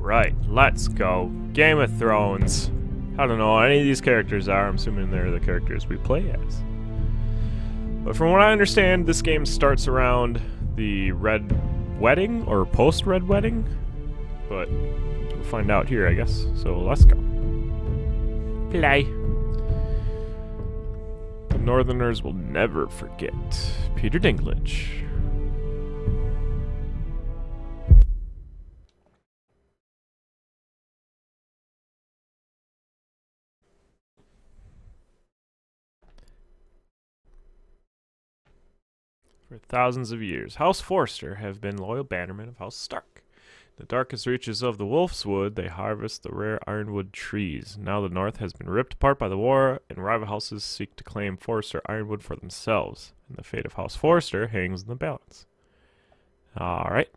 Alright, let's go. Game of Thrones. I don't know what any of these characters are. I'm assuming they're the characters we play as. But from what I understand, this game starts around the Red Wedding, or post-Red Wedding. But we'll find out here, I guess. So let's go. Play. The Northerners will never forget. Peter Dinklage. For thousands of years, House Forrester have been loyal bannermen of House Stark. In the darkest reaches of the Wolf's Wood, they harvest the rare ironwood trees. Now the North has been ripped apart by the war, and rival houses seek to claim Forrester ironwood for themselves. And the fate of House Forrester hangs in the balance. Alright.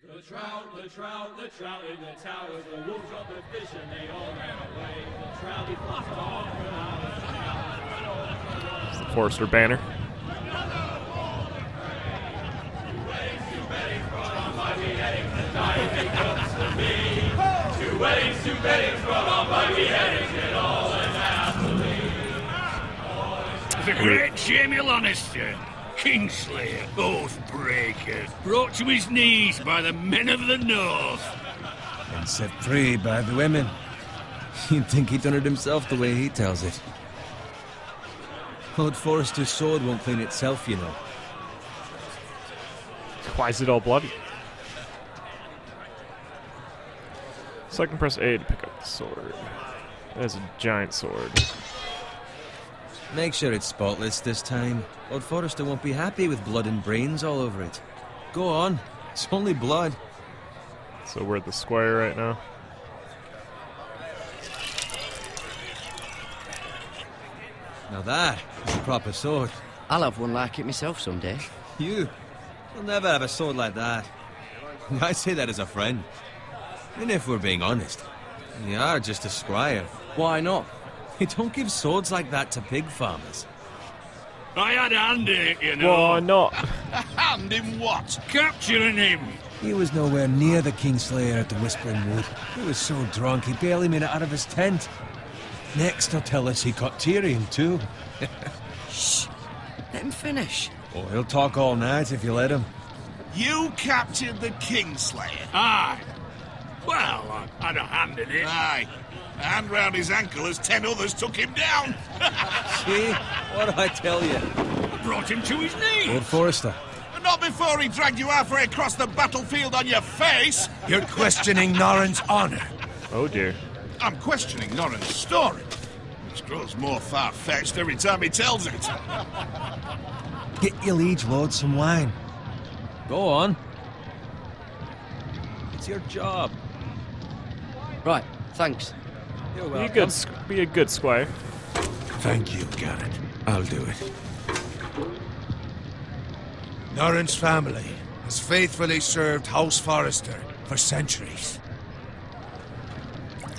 The trout in the towers, the wolves dropped the fish and they all ran away. The trout he flopped off It's the Forrester banner. Two weddings brought on by beheadings, and all in happily. The great Jamie Lannister, Kingslayer, Oathbreaker, brought to his knees by the men of the North. And set free by the women. You'd think he'd done it himself the way he tells it. Lord Forrester's sword won't clean itself, you know. Why is it all bloody? So I can press A to pick up the sword. That's a giant sword. Make sure it's spotless this time. Lord Forrester won't be happy with blood and brains all over it. Go on. It's only blood. So we're at the square right now. Now that is a proper sword. I'll have one like it myself someday. You'll never have a sword like that. I say that as a friend. And if we're being honest, you are just a squire. Why not? You don't give swords like that to pig farmers. I had a hand in it, you know. Why not? Hand in what? Capturing him. He was nowhere near the Kingslayer at the Whispering Wood. He was so drunk he barely made it out of his tent. Next he'll tell us he caught Tyrion too. Shh. Let him finish. Oh, he'll talk all night if you let him. You captured the Kingslayer? Aye. Well, I had a hand in it. Aye. A hand round his ankle as 10 others took him down. See? What did I tell you? Brought him to his knees. Lord Forrester. But not before he dragged you halfway across the battlefield on your face. You're questioning Norrin's honor. Oh dear. I'm questioning Norrin's story, which grows more far-fetched every time he tells it. Get your liege lord some wine. Go on. It's your job. Right, thanks. You're Be a welcome. be a good squire. Thank you, Garrett. I'll do it. Norrin's family has faithfully served House Forrester for centuries.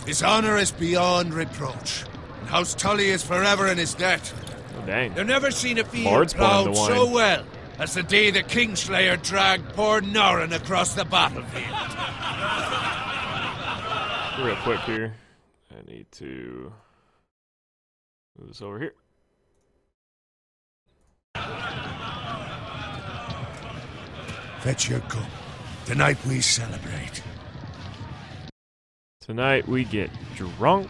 His honor is beyond reproach, and House Tully is forever in his debt. Oh dang. They've never seen a field Lord's pouring plowed the wine. so well as the day the Kingslayer dragged poor Norrin across the battlefield. Real quick here. I need to move this over here. Fetch your cup. Tonight we celebrate. Tonight we get drunk.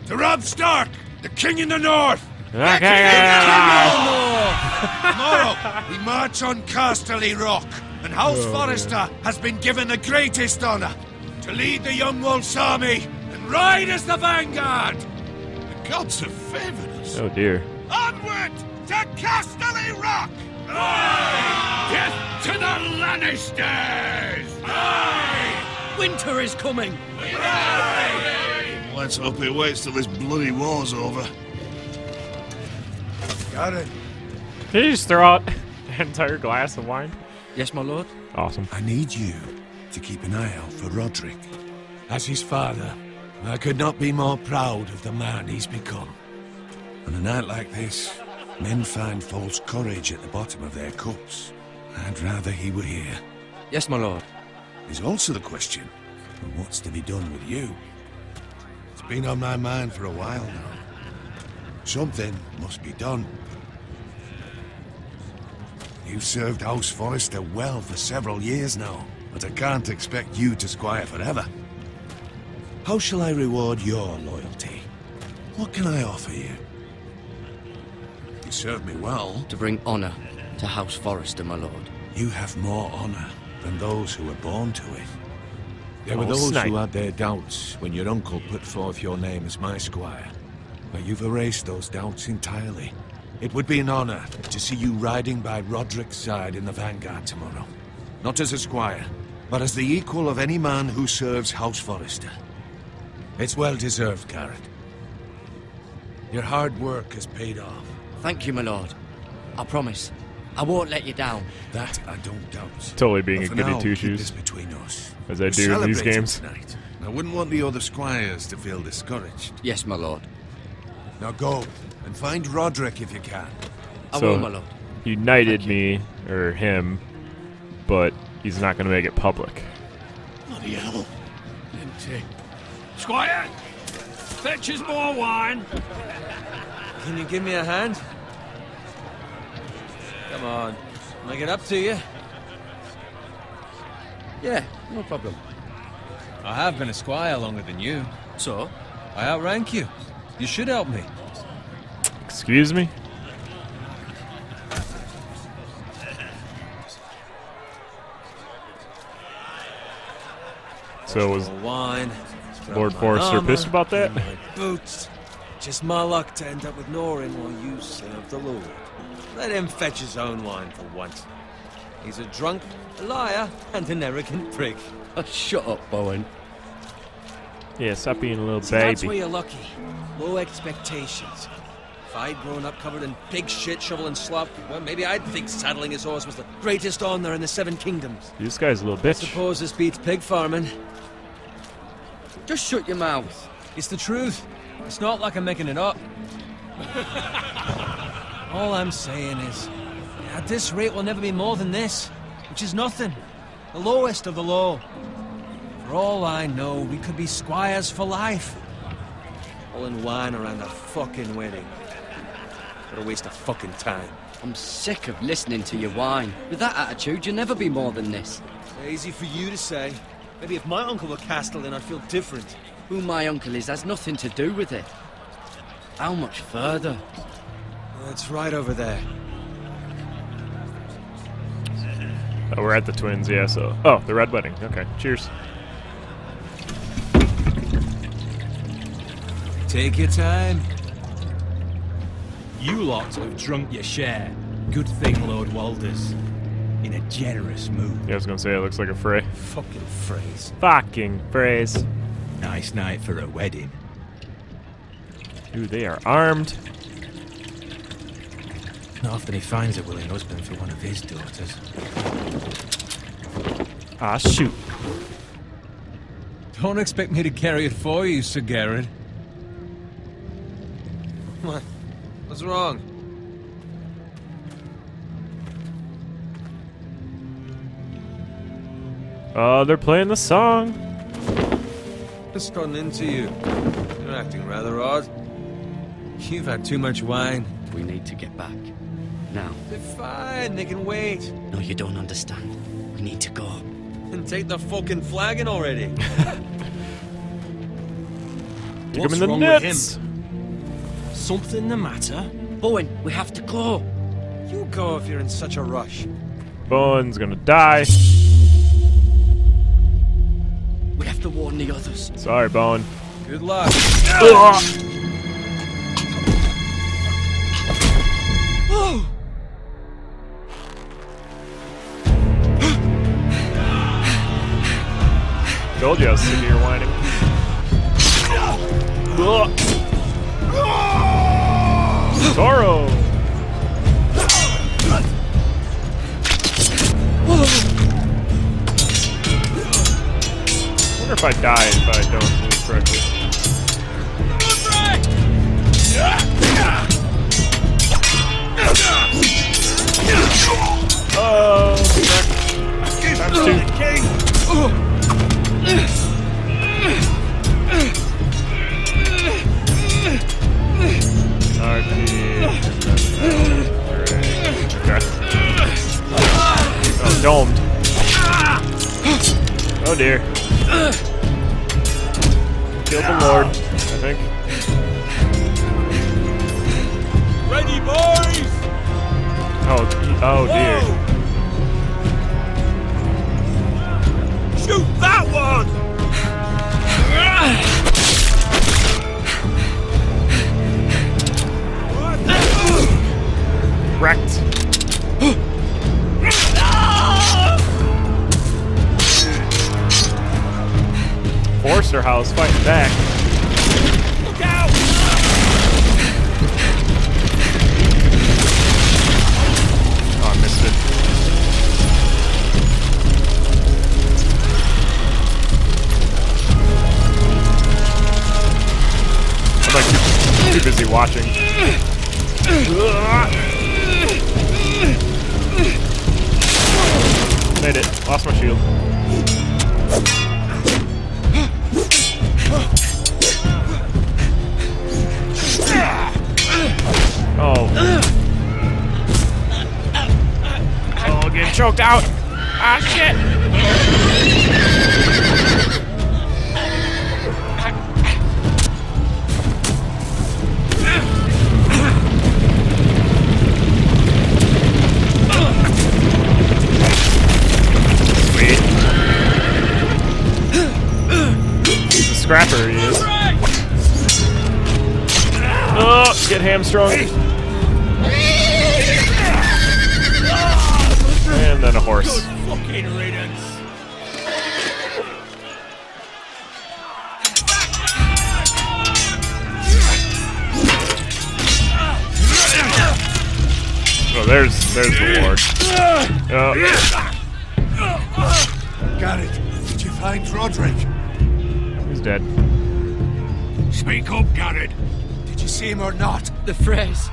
To Robb Stark, the King in the North! Tomorrow, we march on Casterly Rock, and House Forrester has been given the greatest honor to lead the Young Wolf's army and ride as the vanguard! The gods have favored us. Oh dear. Onward to Casterly Rock! Death to the Lannisters! Winter is coming. Let's hope it waits till this bloody war's over. Got it. Did you just throw out an entire glass of wine? Yes, my lord. Awesome. I need you to keep an eye out for Roderick. As his father, I could not be more proud of the man he's become. On a night like this, men find false courage at the bottom of their cups. I'd rather he were here. Yes, my lord. There's also the question of what's to be done with you. It's been on my mind for a while now. Something must be done. You've served House Forrester well for several years now, but I can't expect you to squire forever. How shall I reward your loyalty? What can I offer you? You served me well. To bring honor to House Forrester, my lord. You have more honor than those who were born to it. There were Oh, those snipe. who had their doubts when your uncle put forth your name as my squire. But you've erased those doubts entirely. It would be an honor to see you riding by Roderick's side in the vanguard tomorrow. Not as a squire, but as the equal of any man who serves House Forrester. It's well deserved, Garrett. Your hard work has paid off. Thank you, my lord. I promise. I won't let you down. That I don't doubt. Totally being But a for goody now, two keep this shoes, between us. as I We're do in these celebrating games. tonight. I wouldn't want the other squires to feel discouraged. Yes, my lord. Now go, and find Roderick if you can. I So- will, my lord. He knighted me, or him, but he's not going to make it public. Bloody hell. Empty. Squire! Fetch us more wine. Can you give me a hand? Come on, make it up to you. Yeah, no problem. I have been a squire longer than you. So? I outrank you. You should help me. Excuse me? So was Wine. Lord Forrester pissed about that? My boots. Just my luck to end up with Norin while you serve the Lord. Let him fetch his own wine for once. He's a drunk, a liar, and an arrogant prick. Oh, shut up, Bowen. Yeah, stop being a little See, that's where baby. you're lucky. Low expectations. If I'd grown up covered in pig shit, shovel, and slop, well, maybe I'd think saddling his horse was the greatest honor in the Seven Kingdoms. This guy's a little bitch. Suppose this beats pig farming. Just shut your mouth. It's the truth. It's not like I'm making it up. All I'm saying is, at this rate, we'll never be more than this, which is nothing. The lowest of the low. For all I know, we could be squires for life. All in wine around a fucking wedding. What a waste of fucking time. I'm sick of listening to your whine. With that attitude, you'll never be more than this. Easy for you to say. Maybe if my uncle were Castellan, I'd feel different. Who my uncle is has nothing to do with it. How much further? It's right over there. Oh, we're at the twins, yeah, so... Oh, the red wedding. Okay, cheers. Take your time. You lot have drunk your share. Good thing, Lord Walders. In a generous mood. Yeah, I was gonna say, it looks like a fray. Fucking phrase. Fucking phrase. Nice night for a wedding. Dude, they are armed. Not often he finds a willing husband for one of his daughters. Ah, shoot. Don't expect me to carry it for you, Sir Garrett. What? What's wrong? Oh, they're playing the song. Just gotten into you. You're acting rather odd. You've had too much wine. We need to get back. Now. They're fine, they can wait. No, you don't understand. We need to go. And take the fucking flagon already. Kick What's him in the wrong with nuts. Something the matter? Bowen, we have to go. You go if you're in such a rush. Bowen's gonna die. We have to warn the others. Sorry, Bowen. Good luck. Told you I was sick of your whining. Toro! I wonder if I die if I don't move correctly. Oh, times two. RP. Okay. Oh, domed. Oh dear. Killed the Lord, I think. Ready, boys! Oh dear. Shoot that one! Wrecked. Forster House fighting back. Look out! Oh, I missed it. I'm like too busy watching. Made it. Lost my shield. Oh. Oh, getting choked out. Ah, shit. Sweet. He's a scrapper, he is. Oh, get hamstrung. And then a horse. Fucking riddance. Oh, there's the Lord. Oh. Garrett, did you find Roderick? He's dead. Speak up, Garrett. Did you see him or not? The Freys.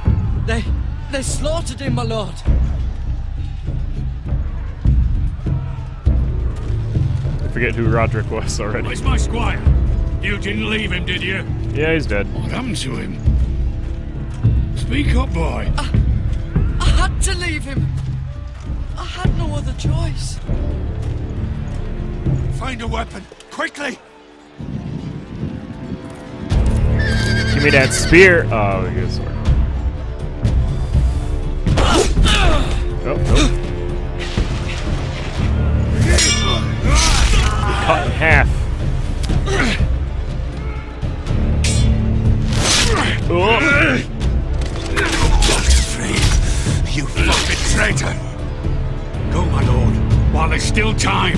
They slaughtered him, my lord. I forget who Roderick was already. Where's my squire? You didn't leave him, did you? Yeah, he's dead. What happened to him? Speak up, boy. I had to leave him. I had no other choice. Find a weapon, quickly! Give me that spear. Oh, he has a sword. Oh, nope. Cut in half. Oh. You fucking traitor! Go, my lord, while there's still time.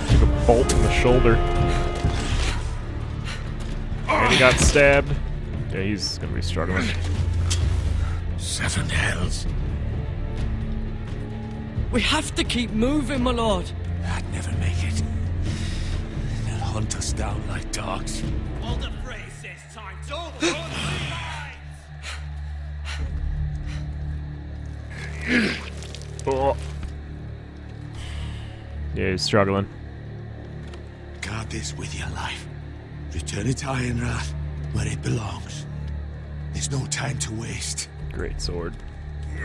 Took a bolt in the shoulder. And he got stabbed. Yeah, he's gonna be struggling. 7 hells. We have to keep moving, my lord. I'd never make it. They'll hunt us down like dogs. All the phrase says time's over. Oh. Yeah, he's struggling. Guard this with your life. Return it to Ironrath, where it belongs. There's no time to waste. Great sword.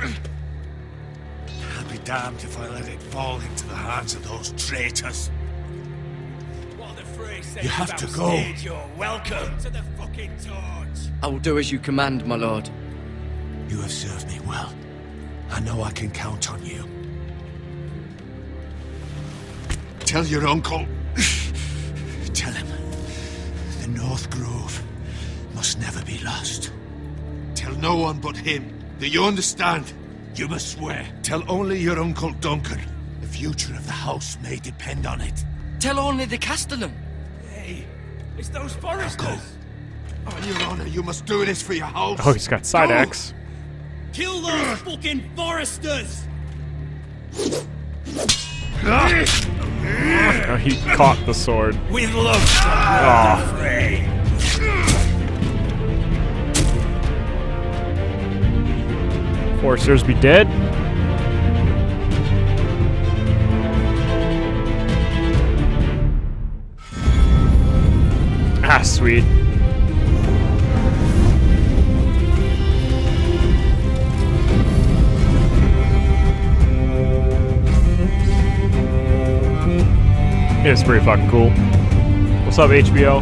I'll be damned if I let it fall into the hands of those traitors. What the phrase says You have about to go. stage, you're welcome to the fucking torch. I will do as you command, my lord. You have served me well. I know I can count on you. Tell your uncle. Tell him. The North Grove must never be lost. Tell no one but him. Do you understand? You must swear. Tell only your Uncle Duncan. The future of the house may depend on it. Tell only the Castellan. Hey, it's those foresters. On your honor, you must do this for your house. Oh, he's got side axe. Kill those fucking foresters! Oh, he caught the sword. With love, Oh. Frey. Foresters be dead. Ah, sweet. It's pretty fucking cool. What's up, HBO?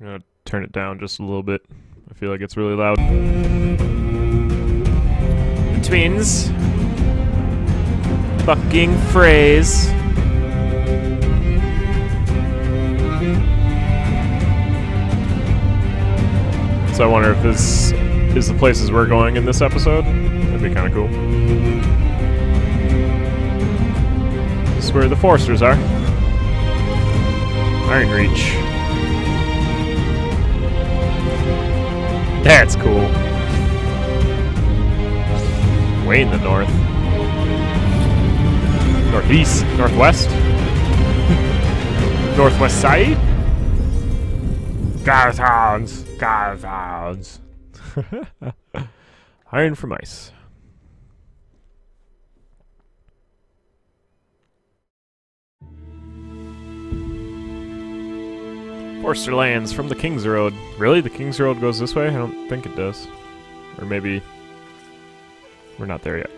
I'm gonna turn it down just a little bit. I feel like it's really loud. The twins. Fucking phrase. So I wonder if this is the places we're going in this episode. That'd be kind of cool. This is where the Foresters are. Iron Reach. That's cool. Way in the north. Northeast. Northwest. Northwest side. Garthons. Garthons. Iron from ice. Forster lands from the King's Road. Really? The King's Road goes this way? I don't think it does. Or maybe... we're not there yet.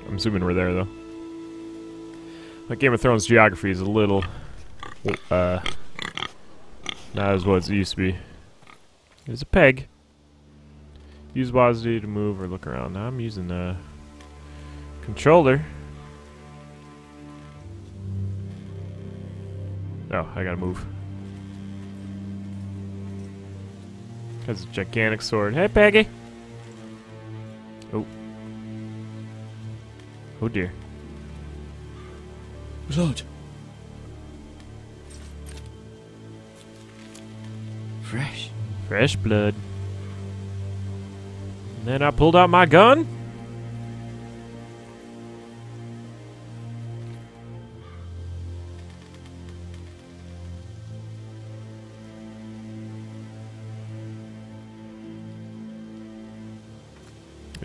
I'm assuming we're there, though. Like Game of Thrones geography is a little... not as what it used to be. There's a peg. Use WASD to move or look around. Now I'm using the controller. Oh, I gotta move. Has a gigantic sword. Hey, Peggy! Oh. Oh dear. Blood. Fresh. Fresh blood. And then I pulled out my gun.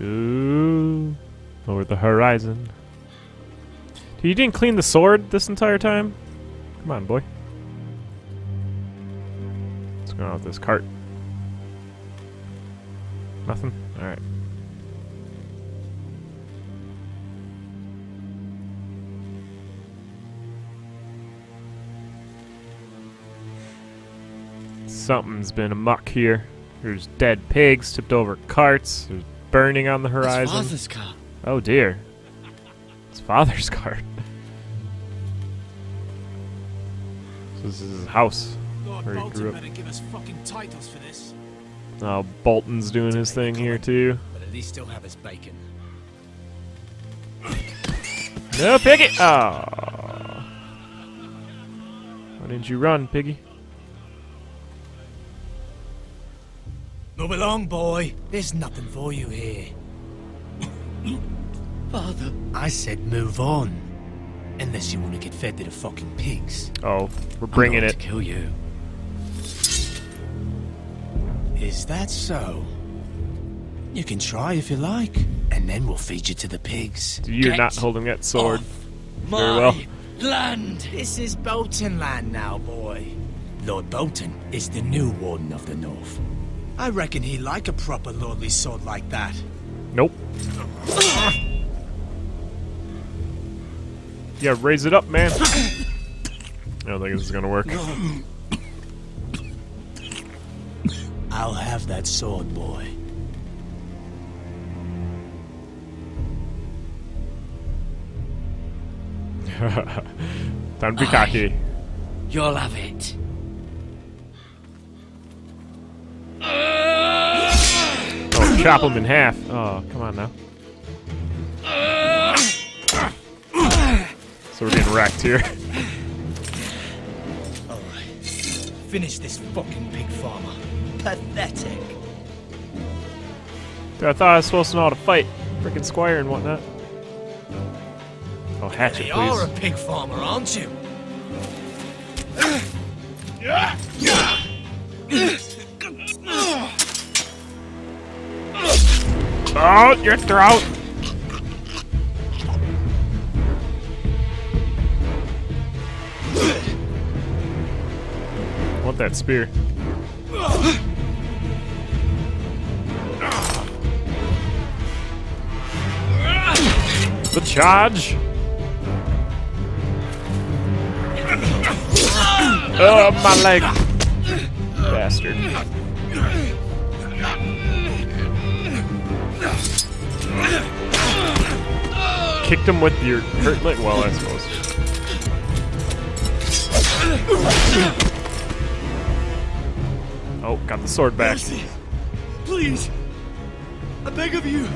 Ooh. Over the horizon. You didn't clean the sword this entire time? Come on, boy. What's going on with this cart? Nothing? Alright. Something's been amok here. There's dead pigs tipped over carts. There's burning on the horizon. It's Father's car. Oh dear. It's Father's car. So this is his house. Lord Where he Bolton grew up. better give us fucking titles for this. Oh, Bolton's doing his thing here too. But at least still have his bacon. No, Piggy! Oh. Why didn't you run, Piggy? Move along, boy. There's nothing for you here. Father. I said move on. Unless you want to get fed to the fucking pigs. Oh, we're bringing I'm it. going to kill you. Is that so? You can try if you like. And then we'll feed you to the pigs. You're Get not holding that sword My very well. land. This is Bolton land now, boy. Lord Bolton is the new Warden of the North. I reckon he like a proper lordly sword like that. Nope. Yeah, raise it up, man. I don't think this is gonna work. I'll have that sword, boy. Time to be cocky. You'll have it. Oh, chop him in half. Oh, come on now. So we're getting wrecked here. Alright. Finish this fucking pig farmer. Pathetic. Dude, I thought I was supposed to know how to fight. Freaking squire and whatnot. Oh, hatchet, You are a please. pig farmer, aren't you? throat! Your throat! I want that spear. The charge! Oh, my leg! Bastard. Kicked him with your hurt leg? Well, I suppose. Oh, got the sword back. Mercy. Please. I beg of you.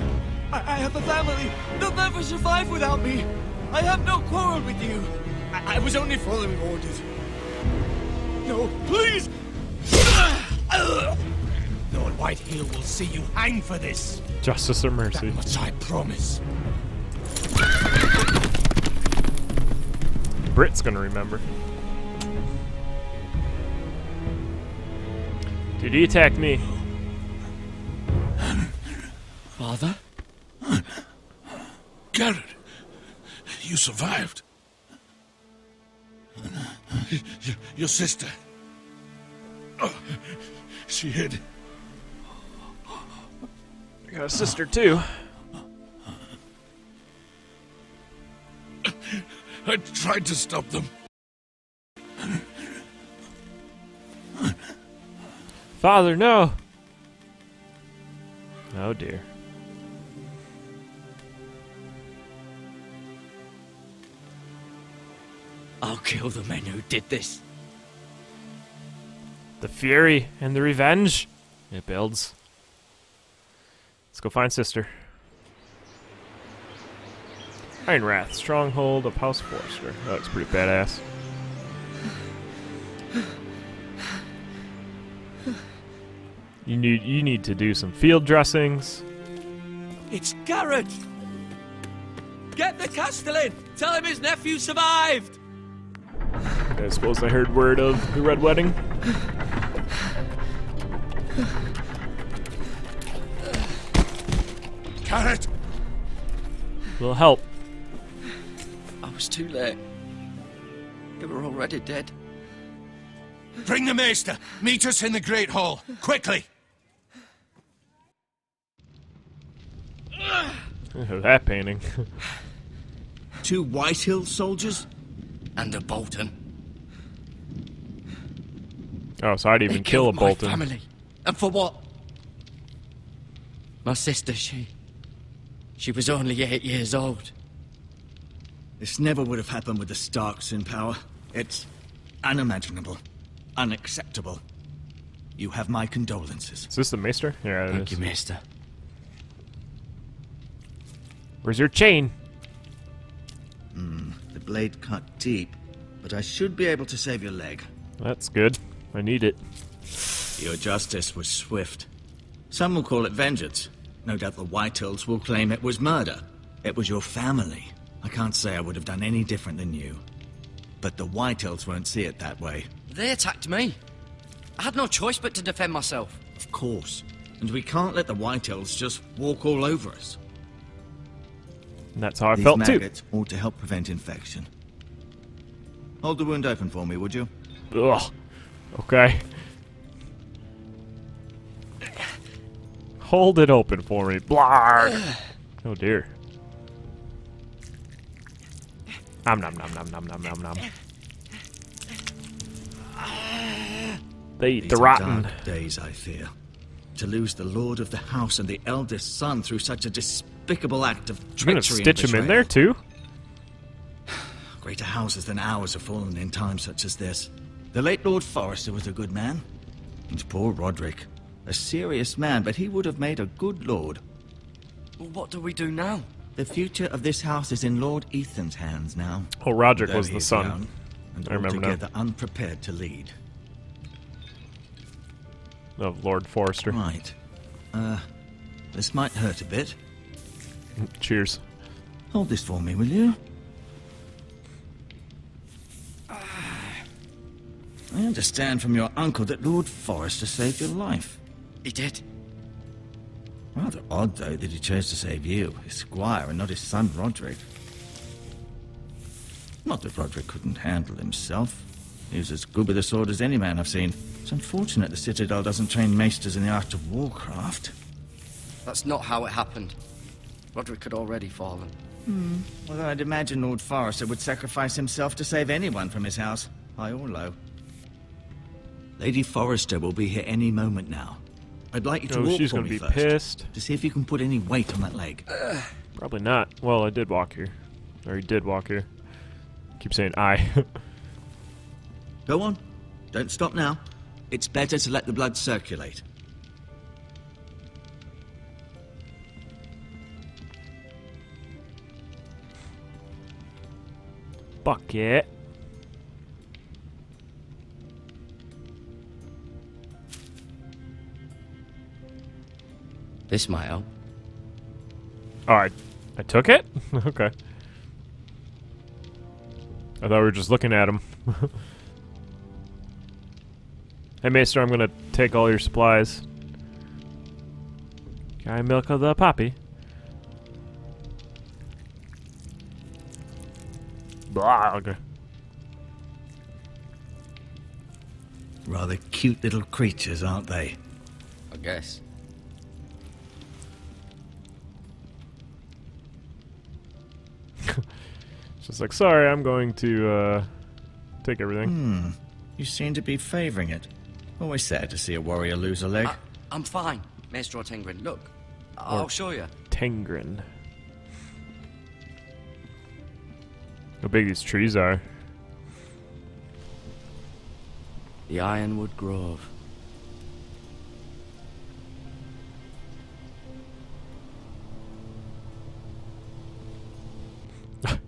I have a family. They'll never survive without me. I have no quarrel with you. I was only following orders. No, please! Lord Whitehill will see you hang for this. Justice or mercy? That much I promise. Brit's gonna remember. Dude, he attacked me. Father? Garrett, you survived. Your sister. Oh, she hid. I got a sister too. I tried to stop them. Father, no! Oh dear. I'll kill the men who did this. The fury and the revenge. It builds. Let's go find sister. Ironwrath, stronghold of House Forrester. That looks pretty badass. You need to do some field dressings. It's Garrett! Get the Castellan! Tell him his nephew survived! I suppose I heard word of the Red Wedding. Garrett! Will help. I was too late. They were already dead. Bring the Maester. Meet us in the Great Hall. Quickly! That painting. 2 Whitehill soldiers? And a Bolton. Oh, so I'd even They kill a killed my Bolton. family. And for what? My sister, she was only 8 years old. This never would have happened with the Starks in power. It's unimaginable. Unacceptable. You have my condolences. Is this the Maester? Yeah, it Thank is. you, Maester. Where's your chain? The blade cut deep, but I should be able to save your leg. That's good. I need it. Your justice was swift. Some will call it vengeance. No doubt the Whitehills will claim it was murder. It was your family. I can't say I would have done any different than you. But the Whitehills won't see it that way. They attacked me. I had no choice but to defend myself. Of course. And we can't let the Whitehills just walk all over us. And that's how I These felt too. maggots ought to help prevent infection. Hold the wound open for me, would you? Ugh. Okay. Hold it open for me. Blarg. Oh dear. Nom nom nom nom nom nom nom nom. They eat the These are rotten. dark days, I fear. To lose the lord of the house and the eldest son through such a despicable act of You're gonna treachery stitch and him in there betrayal. too? Greater houses than ours have fallen in times such as this. The late Lord Forrester was a good man. And poor Roderick. A serious man, but he would have made a good lord. Well, what do we do now? The future of this house is in Lord Ethan's hands now. Oh, Roderick Though was the he's son. young and I remember now. altogether unprepared to lead. Of Lord Forrester. Right. This might hurt a bit. Cheers. Hold this for me, will you? I understand from your uncle that Lord Forrester saved your life. He did. Rather odd, though, that he chose to save you, his squire, and not his son Roderick. Not that Roderick couldn't handle himself. He was as good with a sword as any man I've seen. It's unfortunate the Citadel doesn't train maesters in the art of warcraft. That's not how it happened. Roderick had already fallen. Although I'd imagine Lord Forrester would sacrifice himself to save anyone from his house, high or low. Lady Forrester will be here any moment now. I'd like you to walk she's for gonna me be first, pissed. to see if you can put any weight on that leg. Probably not. Well, I did walk here. Or he did walk here. Keep saying I. Go on. Don't stop now. It's better to let the blood circulate. Bucket. This might help. Oh, I took it? Okay. I thought we were just looking at him. Hey, Maester, I'm gonna take all your supplies. Can I milk of the poppy? Blah, okay. Rather cute little creatures, aren't they? I guess. Just like, sorry, I'm going to take everything. You seem to be favoring it. Always sad to see a warrior lose a leg. I'm fine, Maester Ortengrin. Look, I'll show you. Tengrin. How big these trees are. The Ironwood Grove.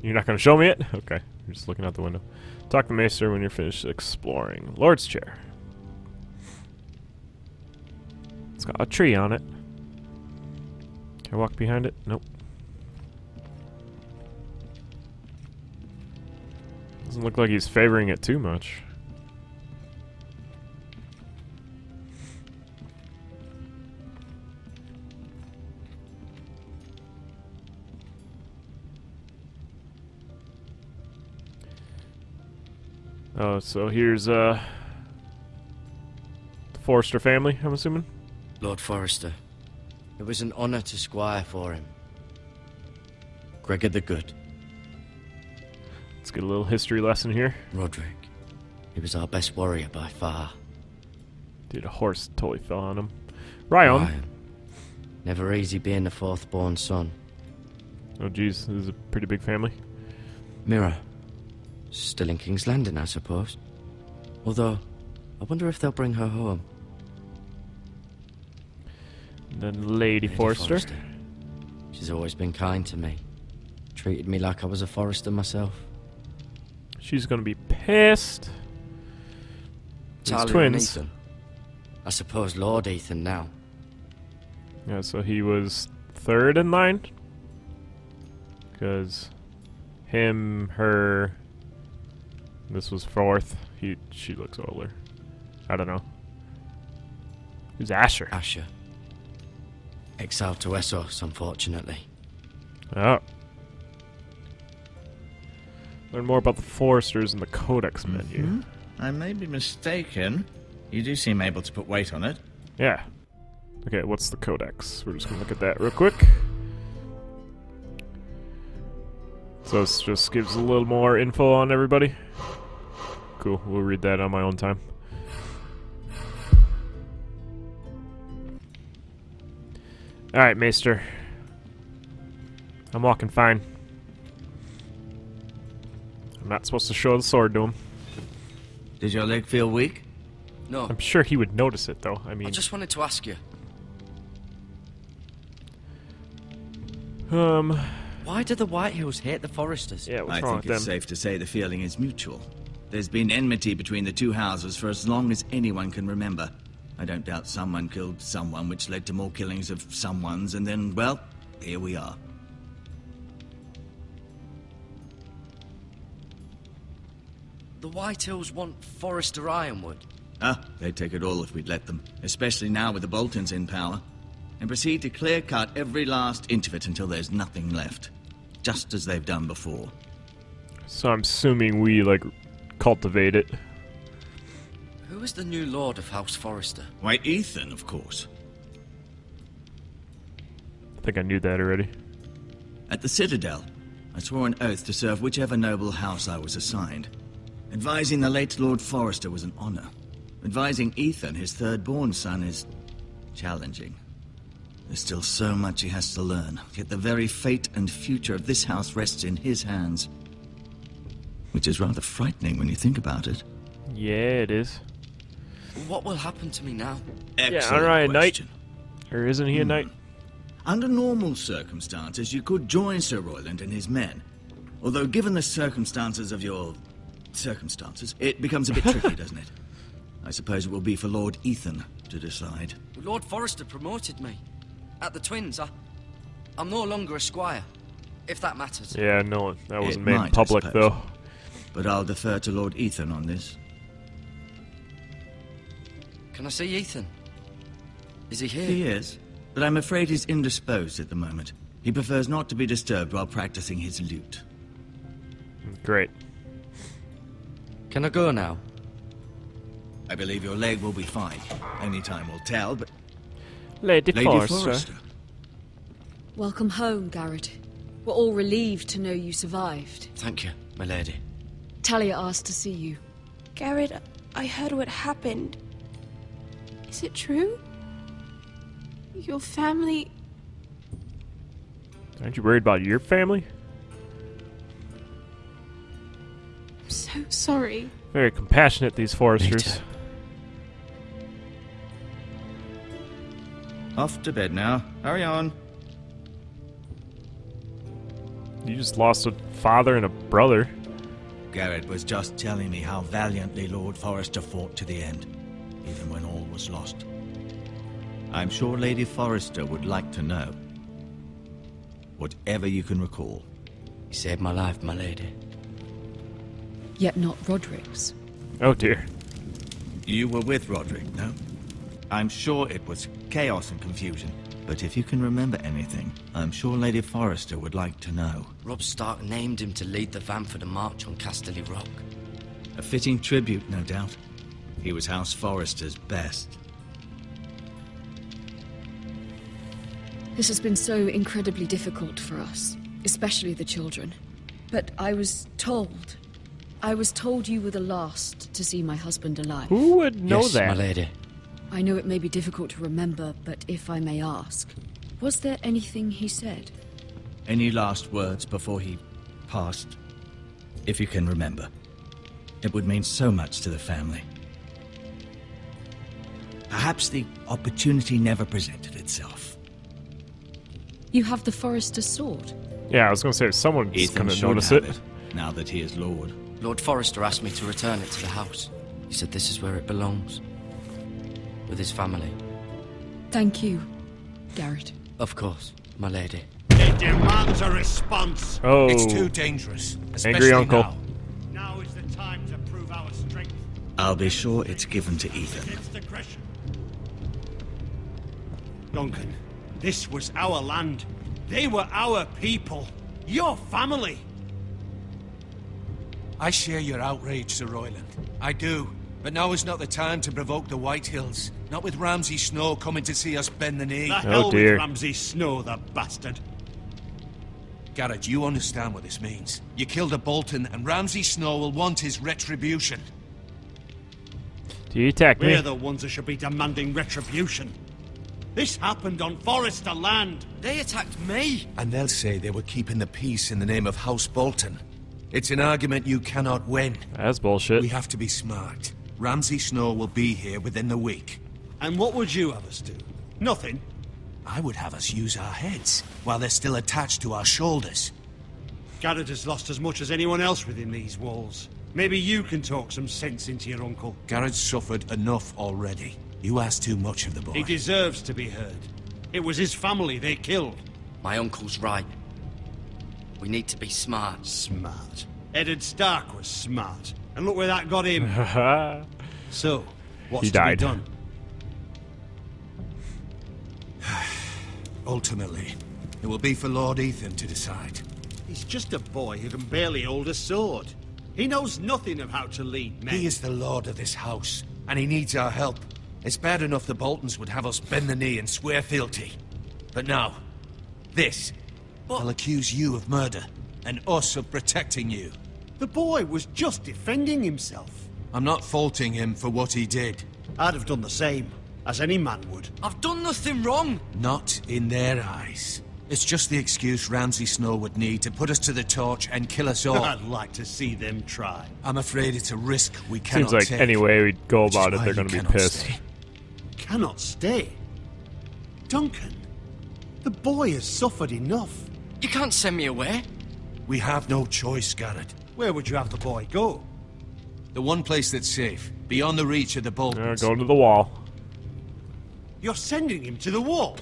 You're not going to show me it? Okay. You're just looking out the window. Talk to Maester when you're finished exploring. Lord's chair. It's got a tree on it. Can I walk behind it? Nope. Doesn't look like he's favoring it too much. Oh, so here's the Forrester family, I'm assuming? Lord Forrester. It was an honor to squire for him. Gregor the Good. Let's get a little history lesson here. Roderick. He was our best warrior by far. Dude, a horse totally fell on him. Ryan. Ryan. Never easy being the fourth-born son. Oh, geez, this is a pretty big family. Mira. Still in King's Landing, I suppose. Although, I wonder if they'll bring her home. And then Lady Forrester. She's always been kind to me. Treated me like I was a Forrester myself. She's gonna be pissed. These Talia and twins. Ethan. I suppose Lord Ethan now. Yeah, so he was third in line. Because him, her, this was fourth. She looks older. I don't know. Who's Asher? Asher. Exiled to Essos, unfortunately. Oh. Learn more about the Foresters in the Codex menu. I may be mistaken. You do seem able to put weight on it. Yeah. Okay, what's the Codex? We're just gonna look at that real quick. So this just gives a little more info on everybody. Cool, we'll read that on my own time. Alright, Maester. I'm walking fine. I'm not supposed to show the sword to him. Did your leg feel weak? No, I'm sure he would notice it, though. I mean... I just wanted to ask you. Why do the Whitehills hate the Foresters? Yeah, what's I wrong think with it's them? safe to say the feeling is mutual. There's been enmity between the two houses for as long as anyone can remember. I don't doubt someone killed someone, which led to more killings of someones, and then, well, here we are. The Whitehills want Forrester Ironwood. Ah, they'd take it all if we'd let them. Especially now with the Boltons in power. and proceed to clear-cut every last inch of it until there's nothing left. Just as they've done before. So I'm assuming we, like, cultivate it. Who is the new Lord of House Forrester? Why, Ethan, of course. I think I knew that already. At the Citadel, I swore an oath to serve whichever noble house I was assigned. Advising the late Lord Forrester was an honor. Advising Ethan, his third-born son, is challenging. There's still so much he has to learn, yet the very fate and future of this house rests in his hands. Which is rather frightening when you think about it. Yeah, it is. What will happen to me now? Excellent aren't I a knight? question. Or isn't he a knight? Under normal circumstances, you could join Sir Royland and his men. Although given the circumstances of your circumstances, it becomes a bit tricky, doesn't it? I suppose it will be for Lord Ethan to decide. Lord Forrester promoted me. At the Twins, I'm no longer a squire, if that matters. Yeah, no, that wasn't It made might, I public, suppose. though. But I'll defer to Lord Ethan on this. Can I see Ethan? Is he here? He is, but I'm afraid he's indisposed at the moment. He prefers not to be disturbed while practicing his lute. Great. Can I go now? I believe your leg will be fine. Only time will tell, but... Lady Lady Forrester. Forrester. Welcome home, Garrett. We're all relieved to know you survived. Thank you, my lady. Talia asked to see you. Garrett, I heard what happened. Is it true? Your family... Aren't you worried about your family? I'm so sorry. Very compassionate, these Forresters. Off to bed now. Hurry on. You just lost a father and a brother. Garrett was just telling me how valiantly Lord Forrester fought to the end, even when all was lost. I'm sure Lady Forrester would like to know. Whatever you can recall. You saved my life, my lady. Yet not Roderick's. Oh dear. You were with Roderick, no? I'm sure it was chaos and confusion, but if you can remember anything, I'm sure Lady Forrester would like to know. Robb Stark named him to lead the van for the march on Casterly Rock. A fitting tribute, no doubt. He was House Forrester's best. This has been so incredibly difficult for us, especially the children. But I was told you were the last to see my husband alive. Who would know Yes, that? my lady. I know it may be difficult to remember, but if I may ask, was there anything he said? Any last words before he passed? If you can remember. It would mean so much to the family. Perhaps the opportunity never presented itself. You have the Forrester sword. Yeah, I was gonna say someone's Ethan gonna should notice have it. now that he is Lord. Lord Forrester asked me to return it to the house. He said this is where it belongs. With his family. Thank you, Garrett. Of course, my lady. It demands a response. Oh, It's too dangerous. angry Especially uncle. now. Now is the time to prove our strength I'll be sure it's given to Ethan. against aggression. Duncan, this was our land. They were our people. Your family. I share your outrage, Sir Royland. I do. But now is not the time to provoke the Whitehills. Not with Ramsay Snow coming to see us bend the knee. The hell dear. with Ramsay Snow, the bastard. Garrett, you understand what this means. You killed a Bolton, and Ramsay Snow will want his retribution. Do you attack me? We're the ones that should be demanding retribution. This happened on Forrester land. They attacked me! And they'll say they were keeping the peace in the name of House Bolton. It's an argument you cannot win. That's bullshit. We have to be smart. Ramsay Snow will be here within the week. And what would you have us do? Nothing. I would have us use our heads, while they're still attached to our shoulders. Garrett has lost as much as anyone else within these walls. Maybe you can talk some sense into your uncle. Garrett's suffered enough already. You ask too much of the boy. He deserves to be heard. It was his family they killed. My uncle's right. We need to be smart. Smart. Eddard Stark was smart. And look where that got him. So, what's He to be died. done? Ultimately, it will be for Lord Ethan to decide. He's just a boy who can barely hold a sword. He knows nothing of how to lead men. He is the lord of this house, and he needs our help. It's bad enough the Boltons would have us bend the knee and swear fealty. But now, this. They'll accuse you of murder, and us of protecting you. The boy was just defending himself. I'm not faulting him for what he did. I'd have done the same, as any man would. I've done nothing wrong. Not in their eyes. It's just the excuse Ramsay Snow would need to put us to the torch and kill us all. I'd like to see them try. I'm afraid it's a risk we cannot Seems like take. any way we go Which is about it, why they're you going to be cannot pissed. stay. Cannot stay? Duncan, the boy has suffered enough. You can't send me away. We have no choice, Garrett. Where would you have the boy go? The one place that's safe, beyond the reach of the Boltons. Go to the wall. You're sending him to the wall?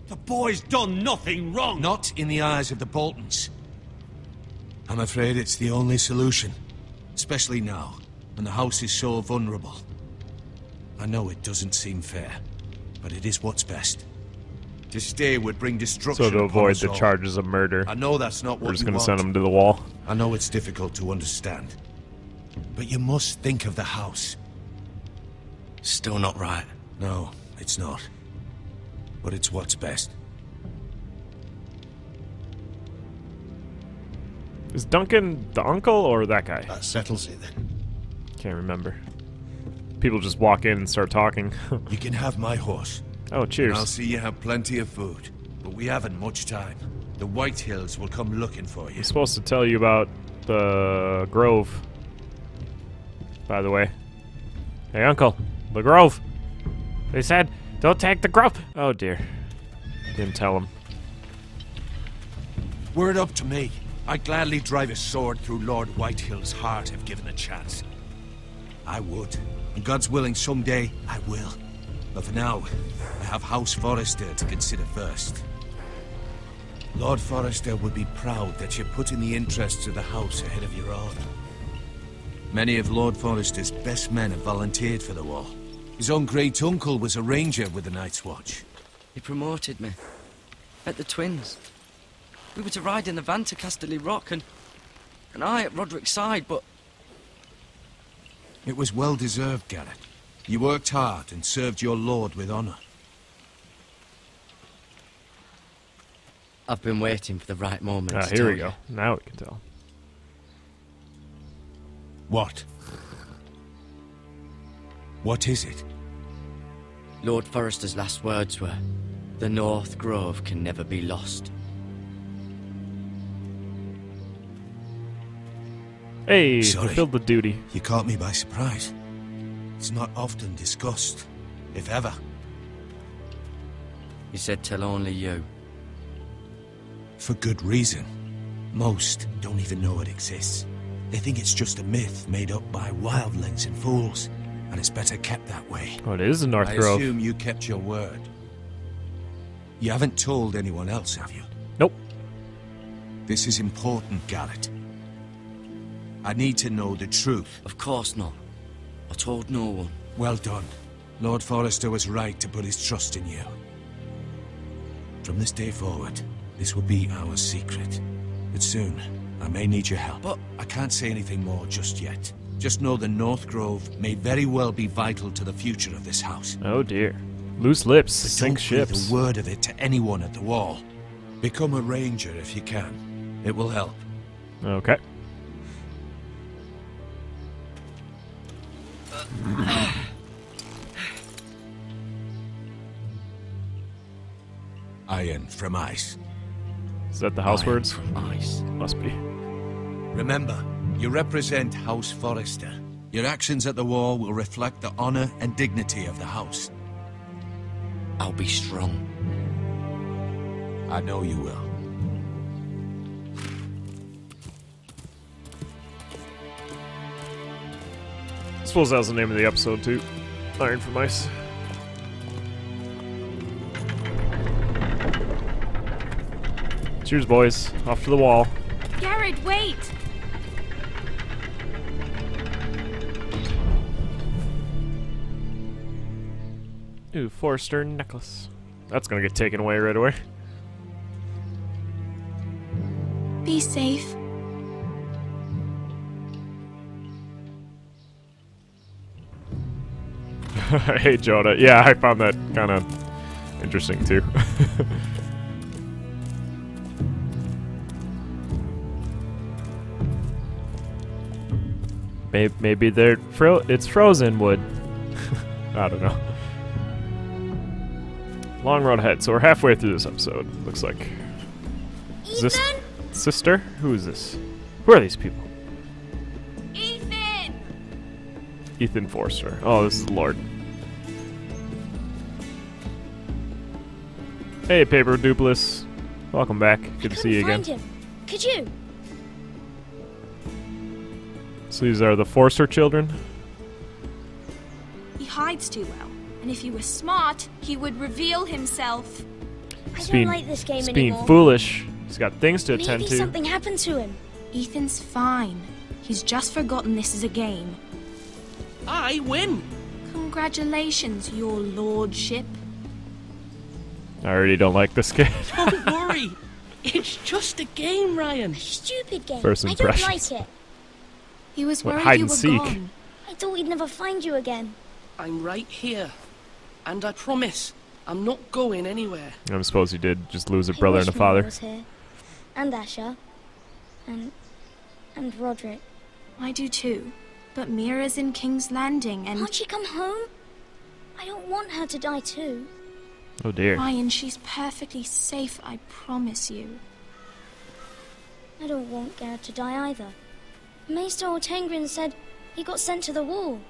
The boy's done nothing wrong. Not in the eyes of the Boltons. I'm afraid it's the only solution. Especially now, when the house is so vulnerable. I know it doesn't seem fair, but it is what's best. To stay would bring destruction So to upon avoid us the all. charges of murder, I know that's not we're what just you going to want. send him to the wall. I know it's difficult to understand. But you must think of the house. Still not right. No, it's not. But it's what's best. Is Duncan the uncle or that guy? That settles it then. Can't remember. People just walk in and start talking. You can have my horse. Oh, cheers. And I'll see you have plenty of food. But we haven't much time. The White Hills will come looking for you. I'm supposed to tell you about the Grove. By the way. Hey, Uncle. The Grove. They said, don't take the Grove. Oh, dear. Didn't tell him. Word up to me. I'd gladly drive a sword through Lord Whitehill's heart if given a chance. I would. And God's willing, someday I will. But for now, I have House Forrester to consider first. Lord Forrester would be proud that you're putting the interests of the house ahead of your own. Many of Lord Forrester's best men have volunteered for the war. His own great uncle was a ranger with the Night's Watch. He promoted me. At the Twins. We were to ride in the van to Casterly Rock and I at Roderick's side, but... It was well deserved, Garrett. You worked hard and served your lord with honor. I've been waiting for the right moment to Here tell we you. go. Now we can tell. What? What is it? Lord Forrester's last words were, "The North Grove can never be lost." Hey, Sorry. fulfilled the duty. You caught me by surprise. It's not often discussed, if ever. He said, "Tell only you." For good reason. Most don't even know it exists. They think it's just a myth made up by wildlings and fools, and it's better kept that way. Oh, it is the North I Grove. assume you kept your word. You haven't told anyone else, have you? Nope. This is important, Garrett. I need to know the truth. Of course not. I told no one. Well done. Lord Forrester was right to put his trust in you. From this day forward, this will be our secret. But soon, I may need your help. But I can't say anything more just yet. Just know the North Grove may very well be vital to the future of this house. Oh dear. Loose lips But sink don't breathe ships. a word of it to anyone at the wall. Become a ranger if you can. It will help. Okay. Iron from ice. Is that the house Iron words? from ice. Must be. Remember, you represent House Forrester. Your actions at the war will reflect the honor and dignity of the house. I'll be strong. I know you will. I suppose that was the name of the episode too. Iron from Ice. Cheers, boys. Off to the wall. Garrett, wait! Ooh, Forrester necklace. That's gonna get taken away right away. Be safe. Hey, Jonah. Yeah, I found that kind of interesting, too. Maybe it's frozen wood. I don't know. Long road ahead, so we're halfway through this episode, looks like. Is this sister? Who is this? Who are these people? Ethan! Ethan Forster. Oh, this is Lord. Hey, Paper Dupless. Welcome back. Good to see you again. Find him. Could you? So these are the Forster children? He hides too well, and if he were smart, he would reveal himself. I don't like this game he's anymore. being foolish. He's got things to attend Maybe to. something happened to him. Ethan's fine. He's just forgotten this is a game. I win. Congratulations, your lordship. I already don't like this game. Don't worry. It's just a game, Ryan. Stupid game. First I don't impressions. like it. He was What, worried hide you and were seek? gone. I thought we'd never find you again. I'm right here. And I promise, I'm not going anywhere. I suppose you did just lose a I brother wish and a Mira father. was here. And Asher. And Roderick. I do too. But Mira's in King's Landing and... Can't she come home? I don't want her to die too. Oh dear. Ryan, she's perfectly safe, I promise you. I don't want Garrett to die either. Maester Ortengrin said he got sent to the wall.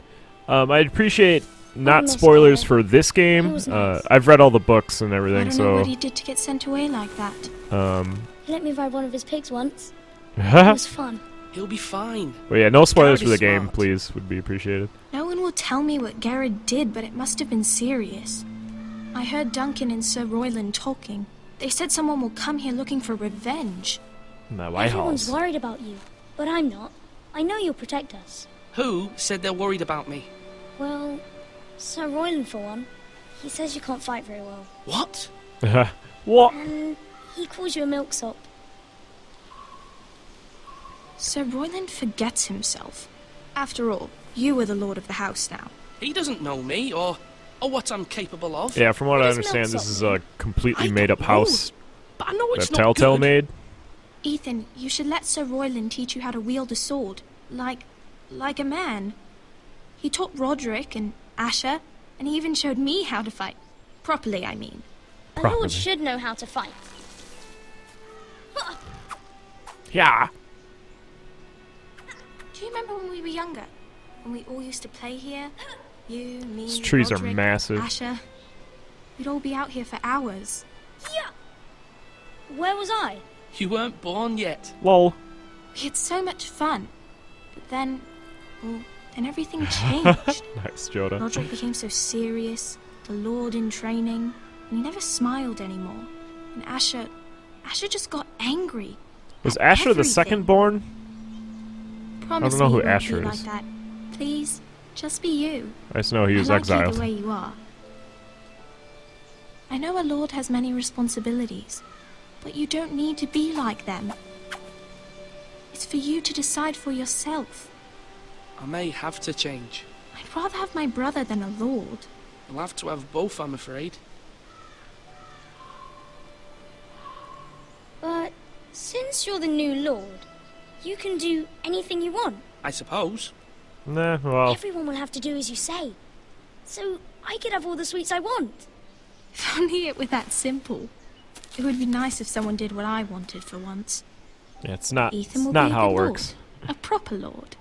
I'd appreciate not miss spoilers Garrett. for this game. He was nice. I've read all the books and I everything, don't know what so he did to get sent away like that. He let me ride one of his pigs once. It but was fun. He'll be fine. yeah, no spoilers Garrett for the is game, smart. please. Would be appreciated. No one will tell me what Garrett did, but it must have been serious. I heard Duncan and Sir Royland talking. They said someone will come here looking for revenge. In that White Everyone's Halls. worried about you, but I'm not. I know you'll protect us. Who said they're worried about me? Well, Sir Royland for one. He says you can't fight very well. What? What? And he calls you a milksop. Sir Royland forgets himself. After all, you are the lord of the house now. He doesn't know me or what I'm capable of. Yeah, from what I does understand, this milksop is a completely I made-up don't know, house But I know it's that not Telltale good. made. Ethan, you should let Sir Royland teach you how to wield a sword. Like a man. He taught Roderick and Asher, and he even showed me how to fight. Properly, I mean. A Properly. lord should know how to fight. Yeah. Do you remember when we were younger? When we all used to play here? You, me, These trees are Roderick, massive. Asher. We'd all be out here for hours. Yeah. Where was I? You weren't born yet. Lol. We had so much fun. But then, well, then everything changed. Nice, Joda. Roderick became so serious, the Lord in training, and he never smiled anymore. And Asher just got angry. Was at Asher the everything. second born? Promise I don't know me who you won't Asher be is. like that. Please, just be you. I just know he was I like exiled. you the way you are. I know a lord has many responsibilities, but you don't need to be like them. It's for you to decide for yourself. I may have to change. I'd rather have my brother than a lord. I'll have to have both, I'm afraid. But since you're the new lord, you can do anything you want. I suppose. Nah, well, Everyone will have to do as you say. So I could have all the sweets I want. If only it were that simple. It would be nice if someone did what I wanted for once. yeah, it's not. Ethan It's will not be how the it lord. works. A proper lord.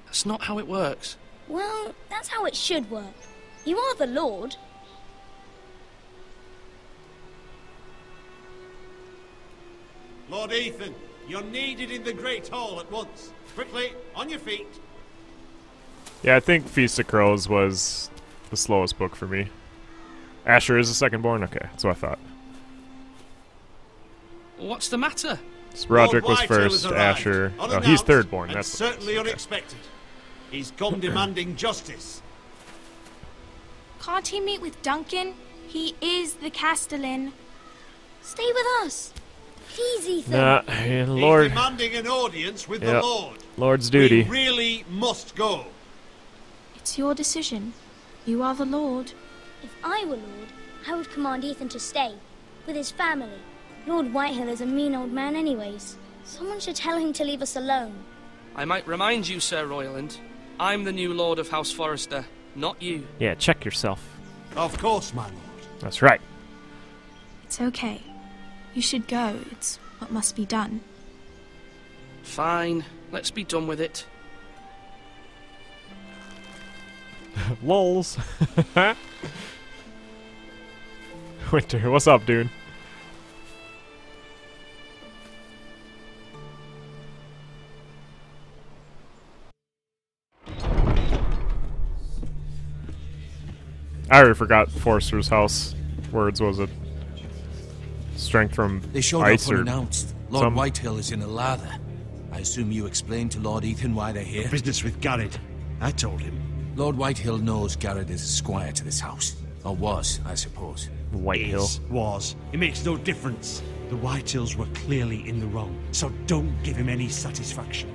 That's not how it works. Well, that's how it should work. You are the lord. Lord Ethan, you're needed in the Great Hall at once. Quickly, on your feet. Yeah, I think Feast of Crows was the slowest book for me. Asher is the second born? Okay, that's what I thought. What's the matter? So Roderick Lord was Whitehall first, has arrived, Asher. Oh, unannounced he's third born. and That's what it is. certainly unexpected. He's come demanding justice. Can't he meet with Duncan? He is the Castellan. Stay with us. Please, Ethan. Yeah, He's Lord. demanding an audience with the Yep. Lord. Lord's duty. We really must go. It's your decision. You are the Lord. If I were Lord, I would command Ethan to stay, with his family. Lord Whitehill is a mean old man anyways. Someone should tell him to leave us alone. I might remind you, Sir Royland, I'm the new Lord of House Forrester, not you. Yeah, check yourself. Of course, my lord. That's right. It's okay. You should go. It's what must be done. Fine, let's be done with it. Lols. Winter, what's up, dude? I already forgot Forrester's house words. Was it strength from They showed ice up or unannounced. Lord some- Whitehill is in a lather. I assume you explained to Lord Ethan why they're here? Business with Garrett. I told him. Lord Whitehill knows Garrett is a squire to this house. Or was, I suppose. Whitehill. Was. It makes no difference. The Whitehills were clearly in the wrong, so don't give him any satisfaction.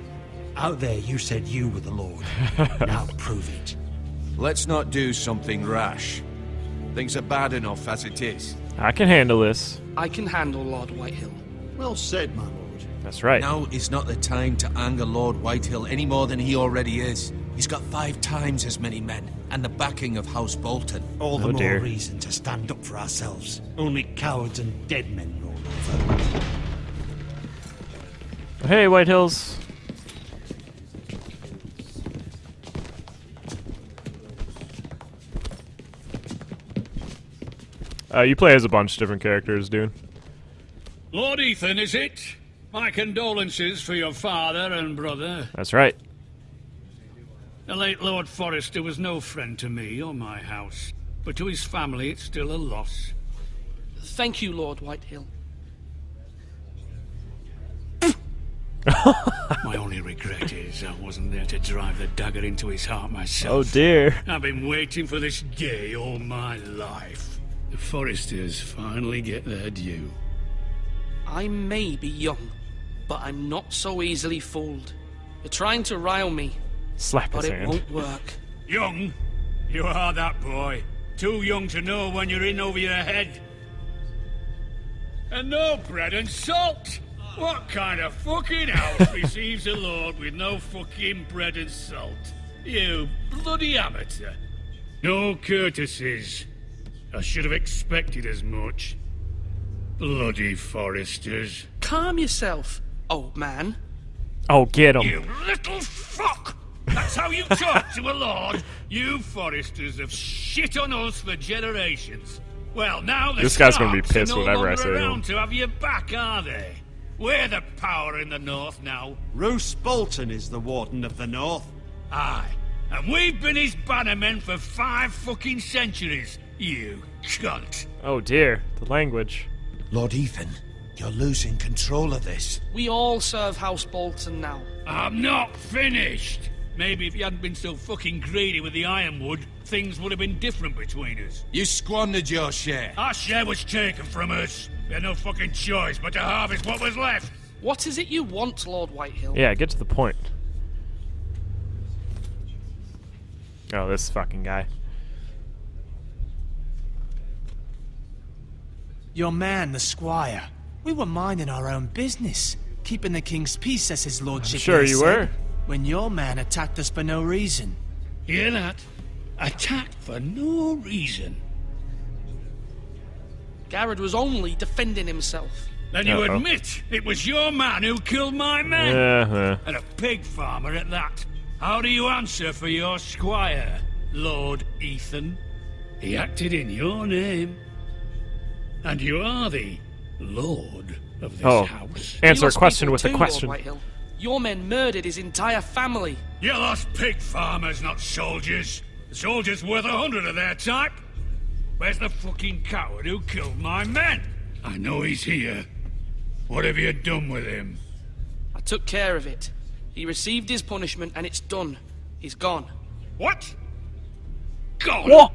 Out there, you said you were the Lord. Now prove it. Let's not do something rash. Things are bad enough as it is. I can handle this. I can handle Lord Whitehill. Well said, my lord. That's right. Now is not the time to anger Lord Whitehill any more than he already is. He's got 5 times as many men, and the backing of House Bolton. All the Oh, more dear. reason to stand up for ourselves. Only cowards and dead men roll over. Hey, Whitehills. You play as a bunch of different characters, dude. Lord Ethan, is it? My condolences for your father and brother. That's right. The late Lord Forrester was no friend to me or my house, but to his family it's still a loss. Thank you, Lord Whitehill. My only regret is I wasn't there to drive the dagger into his heart Oh myself. dear. I've been waiting for this day all my life. The Forresters finally get their due. I may be young, but I'm not so easily fooled. You're trying to rile me, Slap but his it hand. won't work. Young? You are that boy. Too young to know when you're in over your head. And no bread and salt! What kind of fucking house receives a lord with no fucking bread and salt? You bloody amateur. No courtesies. I should have expected as much. Bloody Forresters. Calm yourself, old man. Oh, get him. You little fuck! That's how you talk to a lord? You Forresters have shit on us for generations. Well, now the This guy's gonna be Starks are pissed no whenever I longer say him. around to have you back, are they? We're the power in the north now. Roose Bolton is the Warden of the North. Aye. And we've been his bannermen for 5 fucking centuries, you cunt. Oh dear. The language. Lord Ethan, you're losing control of this. We all serve House Bolton now. I'm not finished. Maybe if you hadn't been so fucking greedy with the ironwood, things would have been different between us. You squandered your share. Our share was taken from us. We had no fucking choice but to harvest what was left. What is it you want, Lord Whitehill? Yeah, get to the point. Oh, this fucking guy. Your man, the squire. We were minding our own business, keeping the king's peace, as his lordship Sure here you said, were. when your man attacked us for no reason. Hear that? Attacked for no reason. Garrett was only defending himself. Then you Uh-oh. admit it was your man who killed my men. Uh-huh. And a pig farmer at that. How do you answer for your squire, Lord Ethan? He acted in your name. And you are the Lord of this Oh. house. Answer You a lost question people with a too, question. Lord Whitehill. Your men murdered his entire family. You lost pig farmers, not soldiers. The soldiers worth 100 of their type. Where's the fucking coward who killed my men? I know he's here. What have you done with him? I took care of it. He received his punishment and it's done. He's gone. What? Gone? What?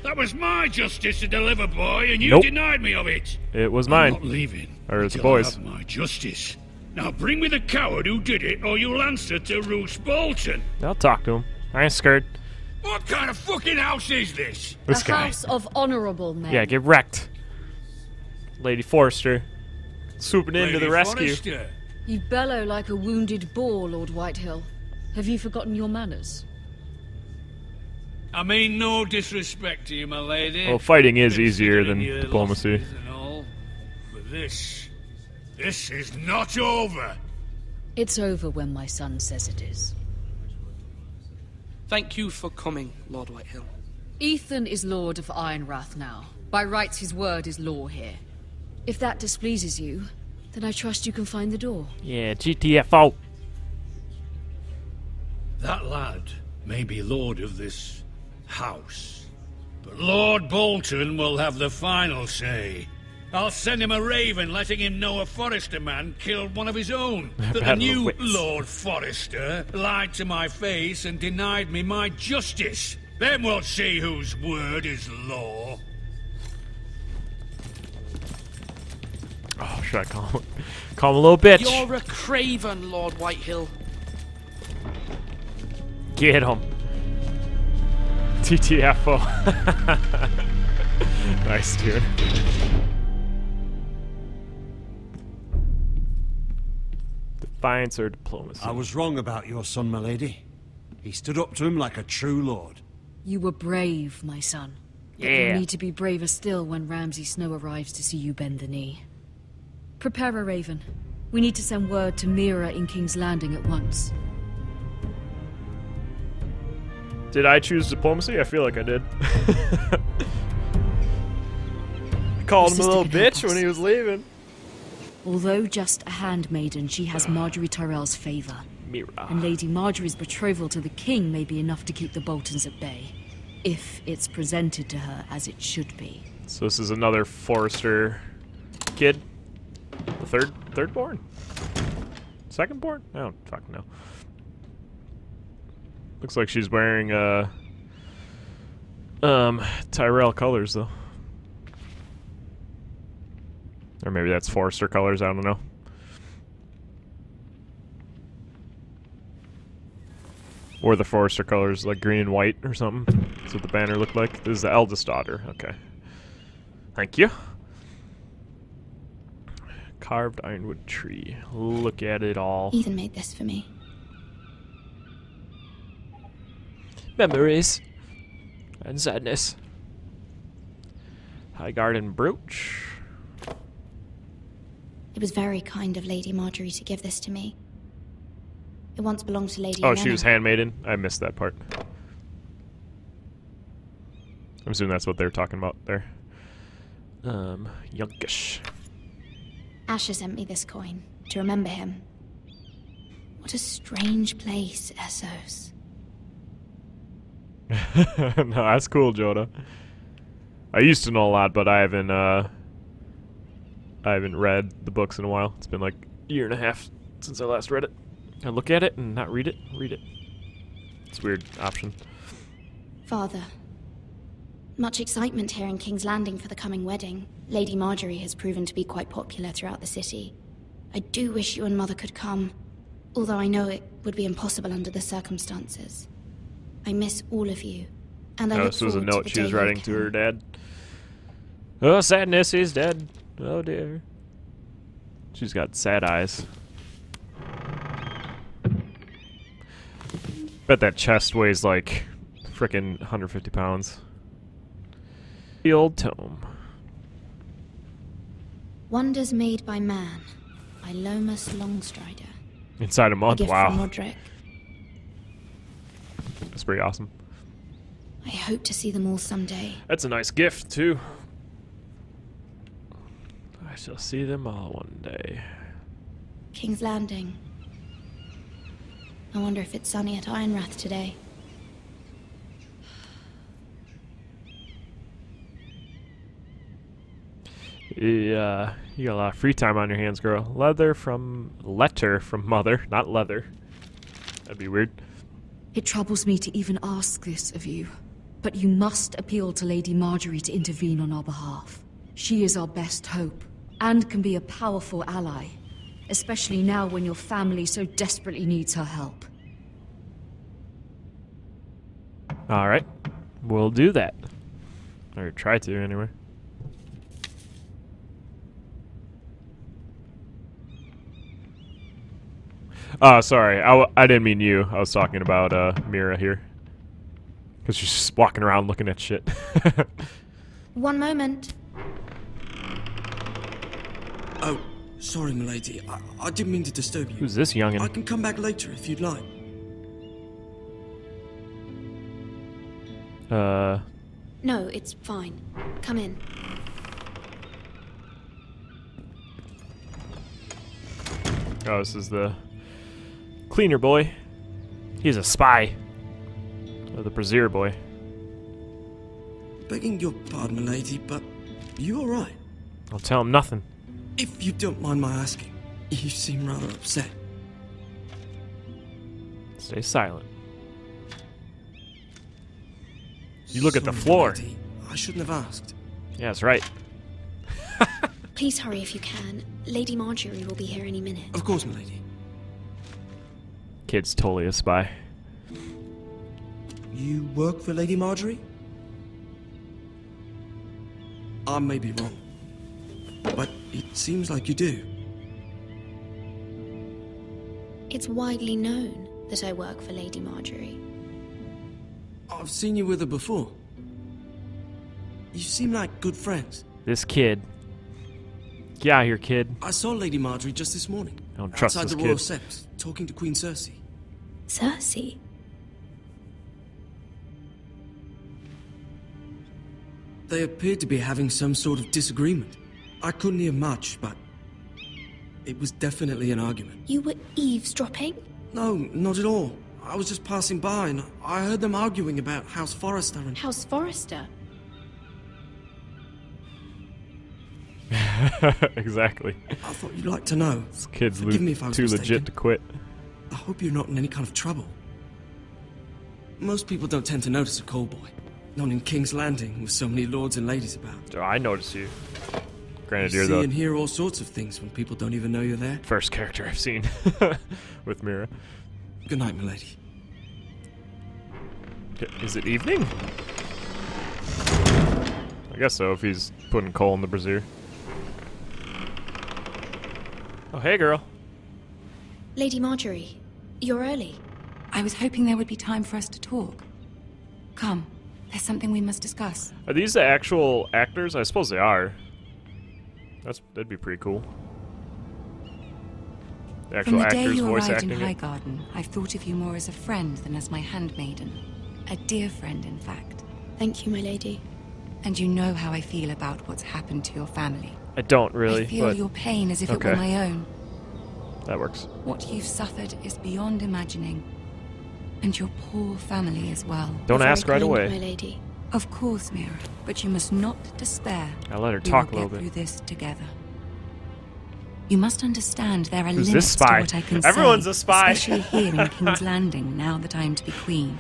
That was my justice to deliver, boy, and you Nope. denied me of it. It was I'm mine. not leaving. Or it's the until I boys. have my justice. Now bring me the coward who did it, or you'll answer to Roose Bolton. I'll talk to him. I ain't scared. What kind of fucking house is this? This a guy. house of honorable men. Yeah, get wrecked. Lady Forrester. Swooping in to Lady the rescue. Forrester. You bellow like a wounded boar, Lord Whitehill. Have you forgotten your manners? I mean no disrespect to you, my lady. Well, fighting is easier than Considering your diplomacy. losses and all. But this is not over. It's over when my son says it is. Thank you for coming, Lord Whitehill. Ethan is Lord of Ironrath now. By rights, his word is law here. If that displeases you, then I trust you can find the door. Yeah, GTFO. That lad may be lord of this house, but Lord Bolton will have the final say. I'll send him a raven letting him know a Forrester man killed one of his own. That the Battle of new wits. Lord Forrester lied to my face and denied me my justice. Then we'll see whose word is law. Oh, should I call him? Call him a little bitch. You're a craven, Lord Whitehill. Get him. TTFO. Nice, dude. Defiance or diplomacy? I was wrong about your son, my lady. He stood up to him like a true lord. You were brave, my son. But Yeah. you'll need to be braver still when Ramsay Snow arrives to see you bend the knee. Prepare a raven. We need to send word to Mira in King's Landing at once. Did I choose diplomacy? I feel like I did. I called him a little bitch when he was leaving. Although just a handmaiden, she has Marjorie Tyrell's favor. Mira. And Lady Marjorie's betrothal to the king may be enough to keep the Boltons at bay. If it's presented to her as it should be. So this is another Forrester kid. The third born? Second born? I don't fucking know. Looks like she's wearing Tyrell colors though. Or maybe that's Forrester colors, I don't know. Or the Forrester colors, like green and white or something. That's what the banner looked like. This is the eldest daughter. Okay. Thank you. Carved ironwood tree. Look at it all. Ethan made this for me. Memories. And sadness. High garden brooch. It was very kind of Lady Marjorie to give this to me. It once belonged to Lady Oh, Yenna. she was handmaiden? I missed that part. I'm assuming that's what they're talking about there. Younkish. Asher sent me this coin to remember him. What a strange place, Essos. No, that's cool, Joda. I used to know a lot, but I haven't read the books in a while. It's been like a year and a half since I last read it. I look at it and not read it. Read it. It's a weird option. Father, much excitement here in King's Landing for the coming wedding. Lady Marjorie has proven to be quite popular throughout the city. I do wish you and Mother could come, although I know it would be impossible under the circumstances. I miss all of you, and I Oh, look this was a forward to note the she day was you writing to can. her dad. Oh, sadness, he's dead. Oh dear. She's got sad eyes. Bet that chest weighs like frickin' 150 pounds. The old tome. Wonders Made by Man by Lomas Longstrider. Inside a A month, gift from wow. Roderick. That's pretty awesome. I hope to see them all someday. That's a nice gift, too. I shall see them all one day. King's Landing. I wonder if it's sunny at Ironrath today. Yeah, you got a lot of free time on your hands, girl. Letter from mother, not leather. That'd be weird. It troubles me to even ask this of you. But you must appeal to Lady Marjorie to intervene on our behalf. She is our best hope, and can be a powerful ally. Especially now when your family so desperately needs her help. Alright. We'll do that. Or try to, anyway. Oh, sorry. I didn't mean you. I was talking about Mira here. Because she's just walking around looking at shit. One moment. Oh, sorry, milady. I didn't mean to disturb you. Who's this youngin'? I can come back later if you'd like. No, it's fine. Come in. Oh, this is the cleaner boy. He's a spy. Or the brazier boy. Begging your pardon, milady, but you alright? I'll tell him nothing. If you don't mind my asking, you seem rather upset. Stay silent. You look at the floor. Milady, I shouldn't have asked. Yeah, that's right. Please hurry if you can. Lady Marjorie will be here any minute. Of course, milady. Kid's totally a spy. You work for Lady Marjorie? I may be wrong, but it seems like you do. It's widely known that I work for Lady Marjorie. I've seen you with her before. You seem like good friends. This kid. Get out here, kid. I saw Lady Marjorie just this morning. I don't trust outside this the Royal kid. Sept, talking to Queen Cersei. Cersei? They appeared to be having some sort of disagreement. I couldn't hear much, but it was definitely an argument. You were eavesdropping? No, not at all. I was just passing by and I heard them arguing about House Forrester and... House Forrester? Exactly. I thought you'd like to know. This kid's Forgive me if I was too mistaken. legit to quit. I hope you're not in any kind of trouble. Most people don't tend to notice a call boy. Not in King's Landing with so many lords and ladies about. Oh, I notice you. Granted, You you're see the and hear all sorts of things when people don't even know you're there. first character I've seen with Mira. Good night, milady. Is it evening? I guess so, if he's putting coal in the brazier. Oh, hey, girl. Lady Marjorie, you're early. I was hoping there would be time for us to talk. Come, there's something we must discuss. Are these the actual actors? I suppose they are. That'd be pretty cool. The actual From the day actors you voice arrived acting in it. Highgarden, I've thought of you more as a friend than as my handmaiden. A dear friend, in fact. Thank you, my lady. And you know how I feel about what's happened to your family. I don't really, I feel but your pain as if it were okay. my own. That works. What you've suffered is beyond imagining. And your poor family as well. Don't You're ask very right kind, away. my lady. Of course, Mira, but you must not despair. I'll let her We talk a will little get bit. through this together. You must understand there are Who's limits this spy? to what I can Everyone's say, a spy. especially here in King's Landing, now that I am to be queen.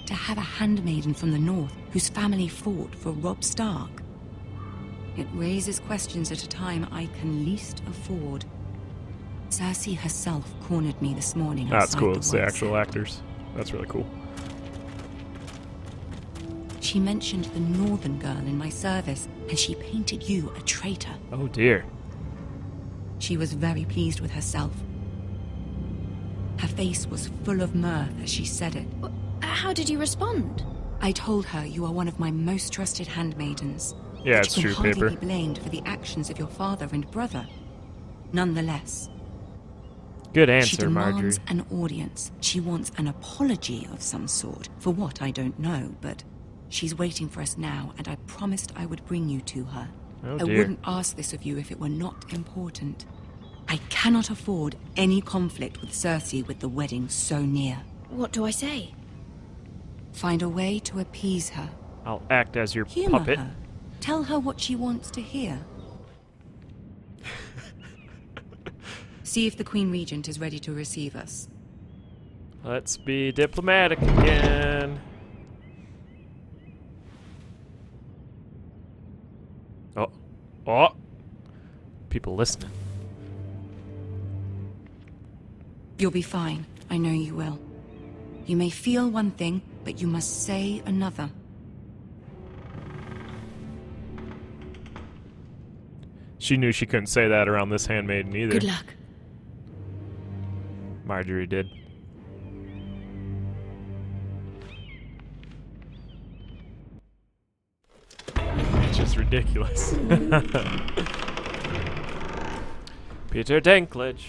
To have a handmaiden from the north whose family fought for Robb Stark. It raises questions at a time I can least afford. Cersei herself cornered me this morning. That's outside cool. the It's the Royal actual Sept. actors. That's really cool. She mentioned the northern girl in my service, and she painted you a traitor. Oh dear. She was very pleased with herself. Her face was full of mirth as she said it. How did you respond? I told her you are one of my most trusted handmaidens. Yeah, but it's you true, can hardly Paper. be blamed for the actions of your father and brother. Nonetheless, Good she answer, demands Marjorie. an audience. She wants an apology of some sort. For what, I don't know, but she's waiting for us now, and I promised I would bring you to her. Oh, I dear. wouldn't ask this of you if it were not important. I cannot afford any conflict with Cersei with the wedding so near. What do I say? Find a way to appease her. I'll act as your Humor puppet. her. Tell her what she wants to hear. See if the Queen Regent is ready to receive us. Let's be diplomatic again. Oh! People listening. You'll be fine. I know you will. You may feel one thing, but you must say another. She knew she couldn't say that around this handmaiden either. Good luck. Marjorie did. It's just ridiculous. Peter Dinklage.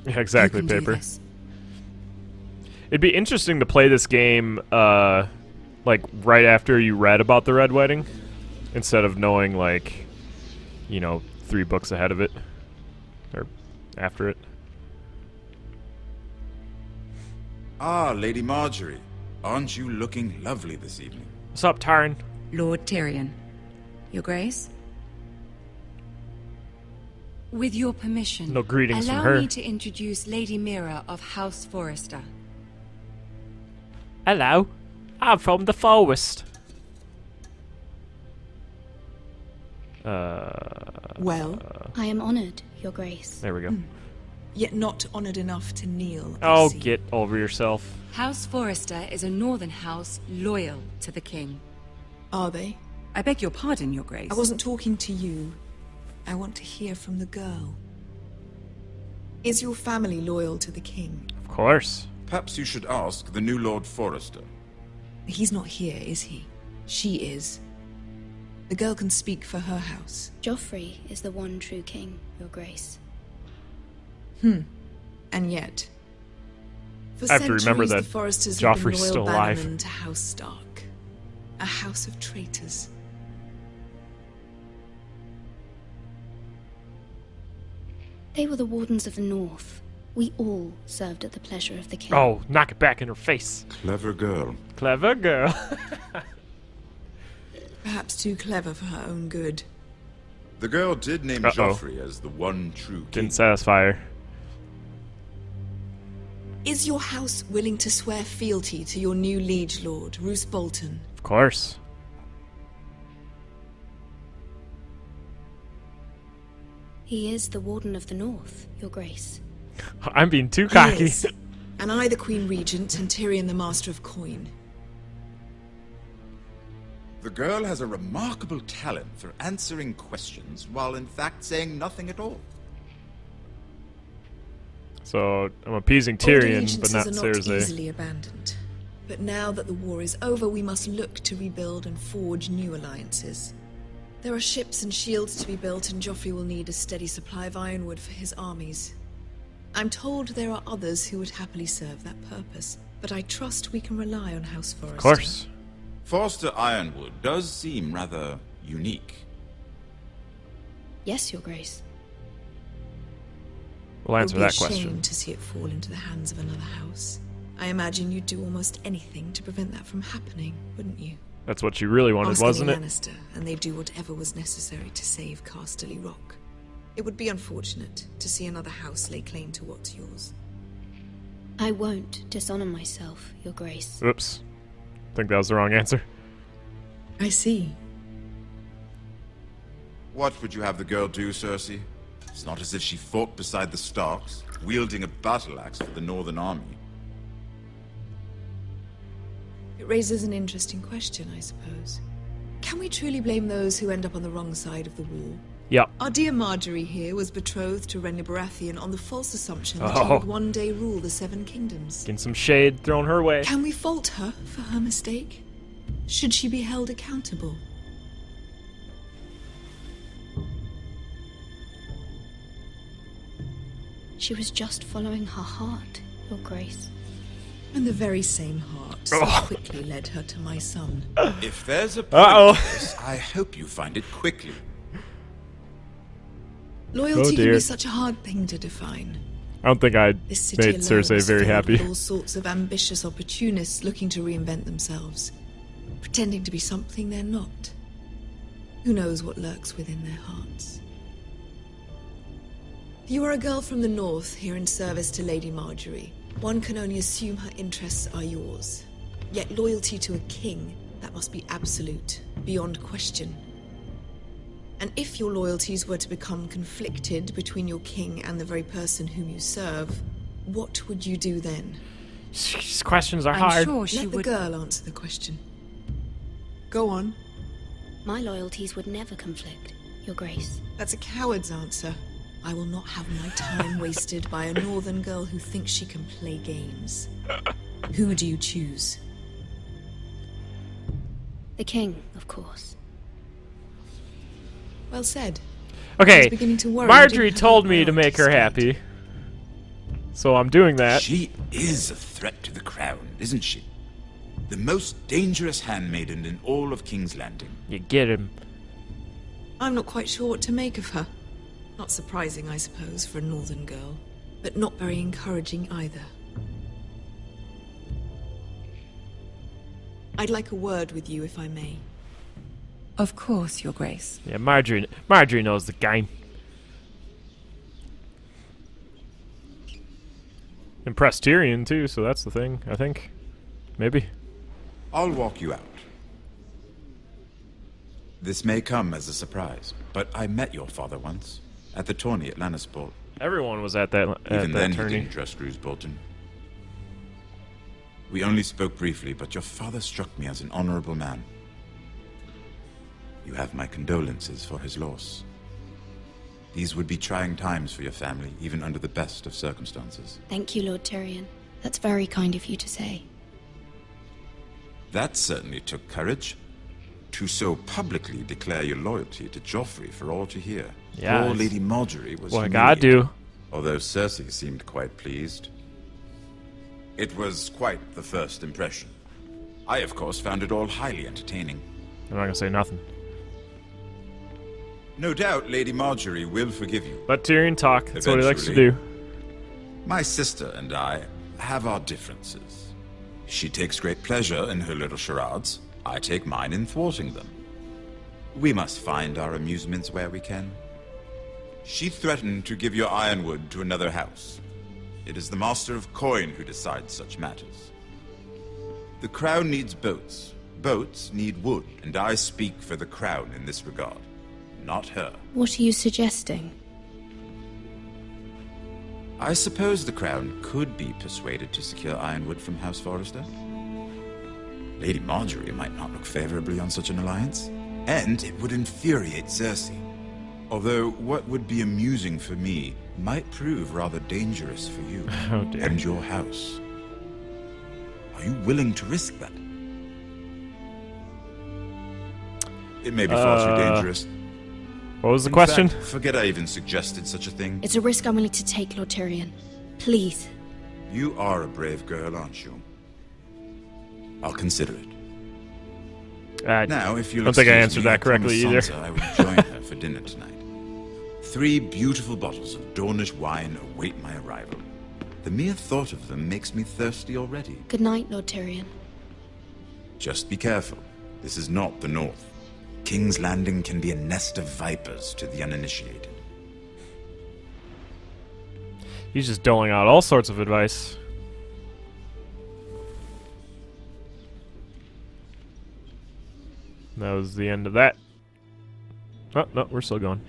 Yeah, exactly, Paper. It'd be interesting to play this game, like, right after you read about the Red Wedding, instead of knowing, like, you know, 3 books ahead of it, or after it. Ah, Lady Marjorie. Aren't you looking lovely this evening? What's up, Tyrion? Lord Tyrion. Your Grace? With your permission, no greetings allow from her. me to introduce Lady Mira of House Forrester. Hello, I'm from the forest. Well? I am honored, Your Grace. There we go. Yet not honored enough to kneel. Oh, get over yourself. House Forrester is a northern house loyal to the king. Are they? I beg your pardon, Your Grace. I wasn't talking to you. I want to hear from the girl. Is your family loyal to the king? Of course. Perhaps you should ask the new Lord Forrester. He's not here, is he? She is. The girl can speak for her house. Joffrey is the one true king, Your Grace. And yet, for I have to remember centuries, that the Forresters have been Joffrey's loyal still alive. bannermen to House Stark, a house of traitors. They were the Wardens of the North. We all served at the pleasure of the king. Oh, knock it back in her face. Clever girl. Clever girl. Perhaps too clever for her own good. The girl did name Joffrey as the one true king. Didn't satisfy her. Is your house willing to swear fealty to your new liege lord, Roose Bolton? Of course. He is the Warden of the North, Your Grace. I'm being too He cocky. is. And I the Queen Regent, and Tyrion the Master of Coin. The girl has a remarkable talent for answering questions while in fact saying nothing at all. So I'm appeasing Old Tyrion, allegiances but not are not Cersei. easily abandoned. But now that the war is over, we must look to rebuild and forge new alliances. There are ships and shields to be built, and Joffrey will need a steady supply of ironwood for his armies. I'm told there are others who would happily serve that purpose, but I trust we can rely on House Forrester. Of course. Forster Ironwood does seem rather unique. Yes, Your Grace. We'll answer It would that be a question. shame to see it fall into the hands of another house. I imagine you'd do almost anything to prevent that from happening, wouldn't you? That's what you really wanted, Ask wasn't any it? Lannister, and they'd do whatever was necessary to save Casterly Rock. It would be unfortunate to see another house lay claim to what's yours. I won't dishonor myself, Your Grace. Oops. I think that was the wrong answer. I see. What would you have the girl do, Cersei? It's not as if she fought beside the Starks, wielding a battle axe for the Northern Army. It raises an interesting question, I suppose. Can we truly blame those who end up on the wrong side of the war? Yep. Our dear Marjorie here was betrothed to Renly Baratheon on the false assumption that Oh. he would one day rule the Seven Kingdoms. Getting some shade thrown her way. Can we fault her for her mistake? Should she be held accountable? She was just following her heart, Your Grace. And the very same heart so quickly led her to my son. If there's a point to this, I hope you find it quickly. Loyalty can dear. be such a hard thing to define. I don't think I This city made alone Cersei is very filled happy. with all sorts of ambitious opportunists looking to reinvent themselves, pretending to be something they're not. Who knows what lurks within their hearts? You are a girl from the north here in service to Lady Marjorie. One can only assume her interests are yours. Yet loyalty to a king, that must be absolute, beyond question. And if your loyalties were to become conflicted between your king and the very person whom you serve, what would you do then? These questions are I'm hard. sure she Let the girl answer the question. Go on. My loyalties would never conflict, Your Grace. That's a coward's answer. I will not have my time wasted by a northern girl who thinks she can play games. Who do you choose? The king, of course. Well said. Okay, I was beginning to worry Marjorie told me to make her happy. So I'm doing that. She is a threat to the crown, isn't she? The most dangerous handmaiden in all of King's Landing. You get him. I'm not quite sure what to make of her. Not surprising, I suppose, for a northern girl, but not very encouraging either. I'd like a word with you, if I may. Of course, Your Grace. Yeah, Marjorie knows the game. Impressed Tyrion too, so that's the thing, I think. Maybe. I'll walk you out. This may come as a surprise, but I met your father once, at the tourney at Lannisport. Everyone was at that Even then, tourney. he didn't trust Roose Bolton. We only spoke briefly, but your father struck me as an honorable man. You have my condolences for his loss. These would be trying times for your family, even under the best of circumstances. Thank you, Lord Tyrion. That's very kind of you to say. That certainly took courage. To so publicly declare your loyalty to Joffrey for all to hear. Yeah, Poor Lady Marjorie was what I gotta do. Although Cersei seemed quite pleased. It was quite the first impression. I, of course, found it all highly entertaining. I'm not gonna say nothing. No doubt Lady Marjorie will forgive you. Let Tyrion talk. That's what he likes to do. My sister and I have our differences. She takes great pleasure in her little charades. I take mine in thwarting them. We must find our amusements where we can. She threatened to give your ironwood to another house. It is the Master of Coin who decides such matters. The crown needs boats. Boats need wood, and I speak for the crown in this regard. Not her. What are you suggesting? I suppose the crown could be persuaded to secure ironwood from House Forrester. Lady Marjorie might not look favorably on such an alliance, and it would infuriate Cersei. Although what would be amusing for me might prove rather dangerous for you and your house. Are you willing to risk that? It may be far too dangerous. What was the question? Fact, forget I even suggested such a thing. It's a risk I'm willing to take, Lord Tyrion. Please. You are a brave girl, aren't you? I'll consider it. Now, if you'll don't think I excuse answered me, that correctly either. Sansa I will join her for dinner tonight. 3 beautiful bottles of Dornish wine await my arrival. The mere thought of them makes me thirsty already. Good night, Lord Tyrion. Just be careful. This is not the North. King's Landing can be a nest of vipers to the uninitiated. He's just doling out all sorts of advice. That was the end of that. Oh, no, we're still going.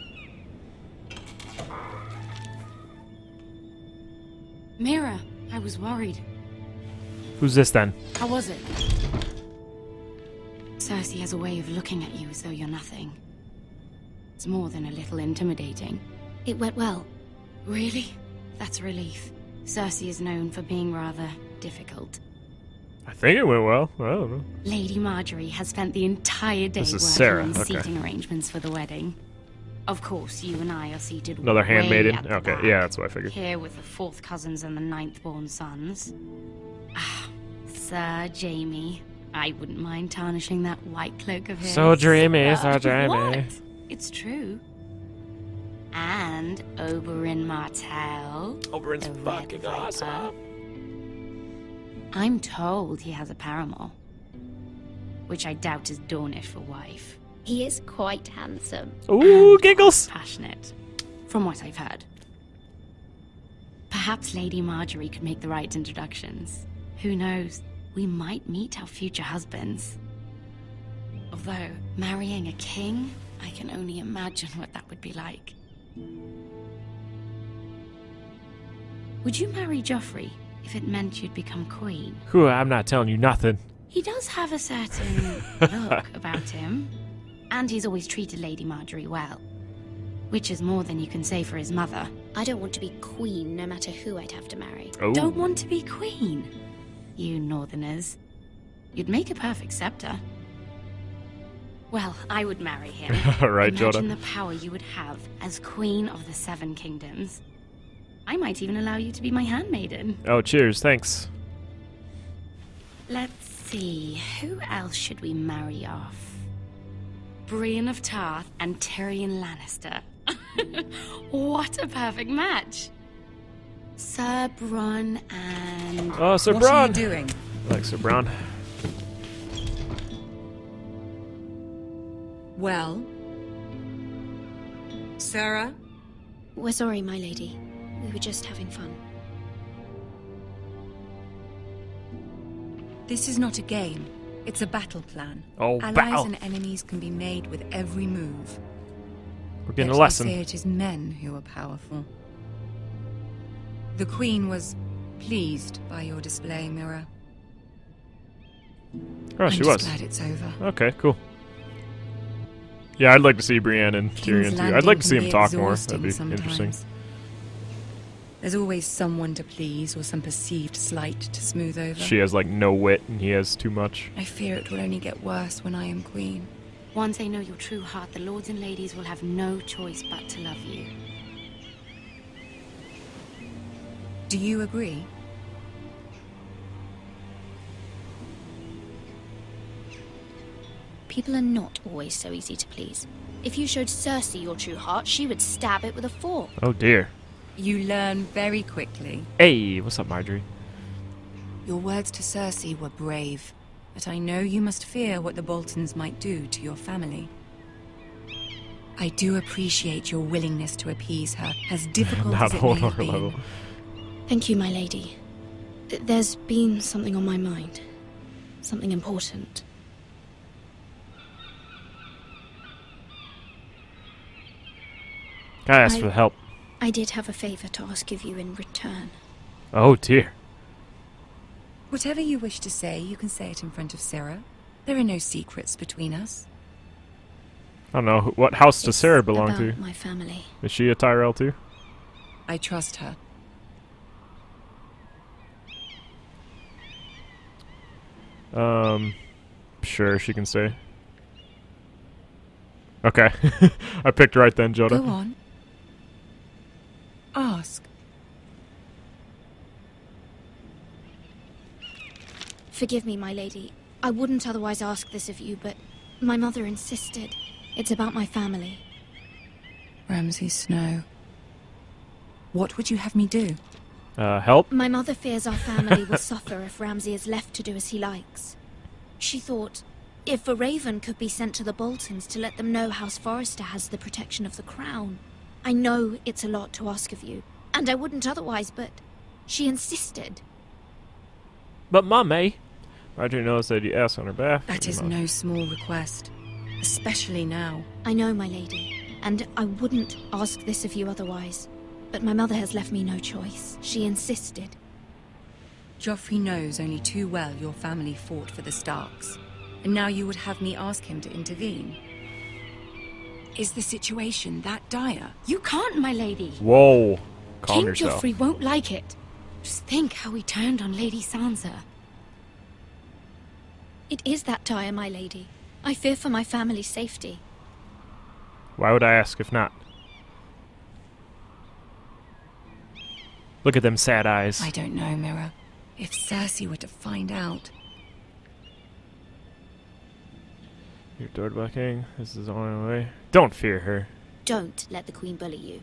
Mira, I was worried. Who's this then? How was it? Cersei has a way of looking at you as though you're nothing. It's more than a little intimidating. It went well. Really? That's a relief. Cersei is known for being rather difficult. I think it went well. I don't know. Lady Marjorie has spent the entire day This is working Sarah, on okay. seating arrangements for the wedding. Of course, you and I are seated Another way handmaiden? at the Okay, back, yeah, that's what I figured. Here with the 4th cousins and the 9th-born sons. Ah, Sir Jaime. I wouldn't mind tarnishing that white cloak of his. So dreamy, so dreamy. What? It's true. And Oberyn Martell. Oberyn's the fucking Red Viper. awesome. I'm told he has a paramour. Which I doubt is Dornish for wife. He is quite handsome. Ooh, giggles! Passionate. From what I've heard. Perhaps Lady Marjorie could make the right introductions. Who knows? we might meet our future husbands. Although, marrying a king, I can only imagine what that would be like. Would you marry Joffrey if it meant you'd become queen? Whew, I'm not telling you nothing. He does have a certain look about him, and he's always treated Lady Marjorie well. Which is more than you can say for his mother. I don't want to be queen, no matter who I'd have to marry. Oh. Don't want to be queen? You northerners. You'd make a perfect scepter. Well, I would marry him. All right, Imagine Joda. the power you would have as queen of the Seven Kingdoms. I might even allow you to be my handmaiden. Oh, cheers. Thanks. Let's see, who else should we marry off? Brienne of Tarth and Tyrion Lannister. What a perfect match. Sir Bronn and... Oh, Sir What Bronn. are you doing? I like Sir Bronn. Well? Sarah? We're sorry, my lady. We were just having fun. This is not a game. It's a battle plan. Oh, Allies battle. and enemies can be made with every move. We're getting Yet a lesson. They say it is men who are powerful. The Queen was pleased by your display, Mira. Oh, I'm she just was. glad it's over. Okay, cool. Yeah, I'd like to see Brienne and Tyrion too. I'd like to see him talk more. That'd be interesting. There's always someone to please or some perceived slight to smooth over. She has like no wit and he has too much. I fear it will only get worse when I am queen. Once they know your true heart, the lords and ladies will have no choice but to love you. Do you agree? People are not always so easy to please. If you showed Cersei your true heart, she would stab it with a fork. Oh dear. You learn very quickly. Hey, what's up, Marjorie? Your words to Cersei were brave, but I know you must fear what the Boltons might do to your family. I do appreciate your willingness to appease her, as difficult Not as it on may have our been. level. Thank you, my lady. There's been something on my mind. Something important. Can I ask for help? I did have a favor to ask of you in return. Oh dear. Whatever you wish to say, you can say it in front of Sarah. There are no secrets between us. I don't know. What house does Sarah belong to? About my family. Is she a Tyrell too? I trust her. Sure, she can say. Okay. I picked right then, Joda. Go on. Ask. Forgive me, my lady. I wouldn't otherwise ask this of you, but my mother insisted. It's about my family. Ramsay Snow. What would you have me do? Help? My mother fears our family will suffer if Ramsay is left to do as he likes. She thought, if a raven could be sent to the Boltons to let them know House Forrester has the protection of the crown. I know it's a lot to ask of you, and I wouldn't otherwise, but she insisted. But Mummy, Marjorie knows that you asked on her behalf. That is no small request, especially now. I know, my lady, and I wouldn't ask this of you otherwise. But my mother has left me no choice. She insisted. Joffrey knows only too well your family fought for the Starks, and now you would have me ask him to intervene. Is the situation that dire? You can't, my lady. Whoa. Calm King yourself. Joffrey won't like it. Just think how he turned on Lady Sansa. It is that dire, my lady. I fear for my family's safety. Why would I ask if not? Look at them sad eyes. I don't know, Mira. If Cersei were to find out... You're Dordba King. This is the only way. Don't fear her. Don't let the Queen bully you.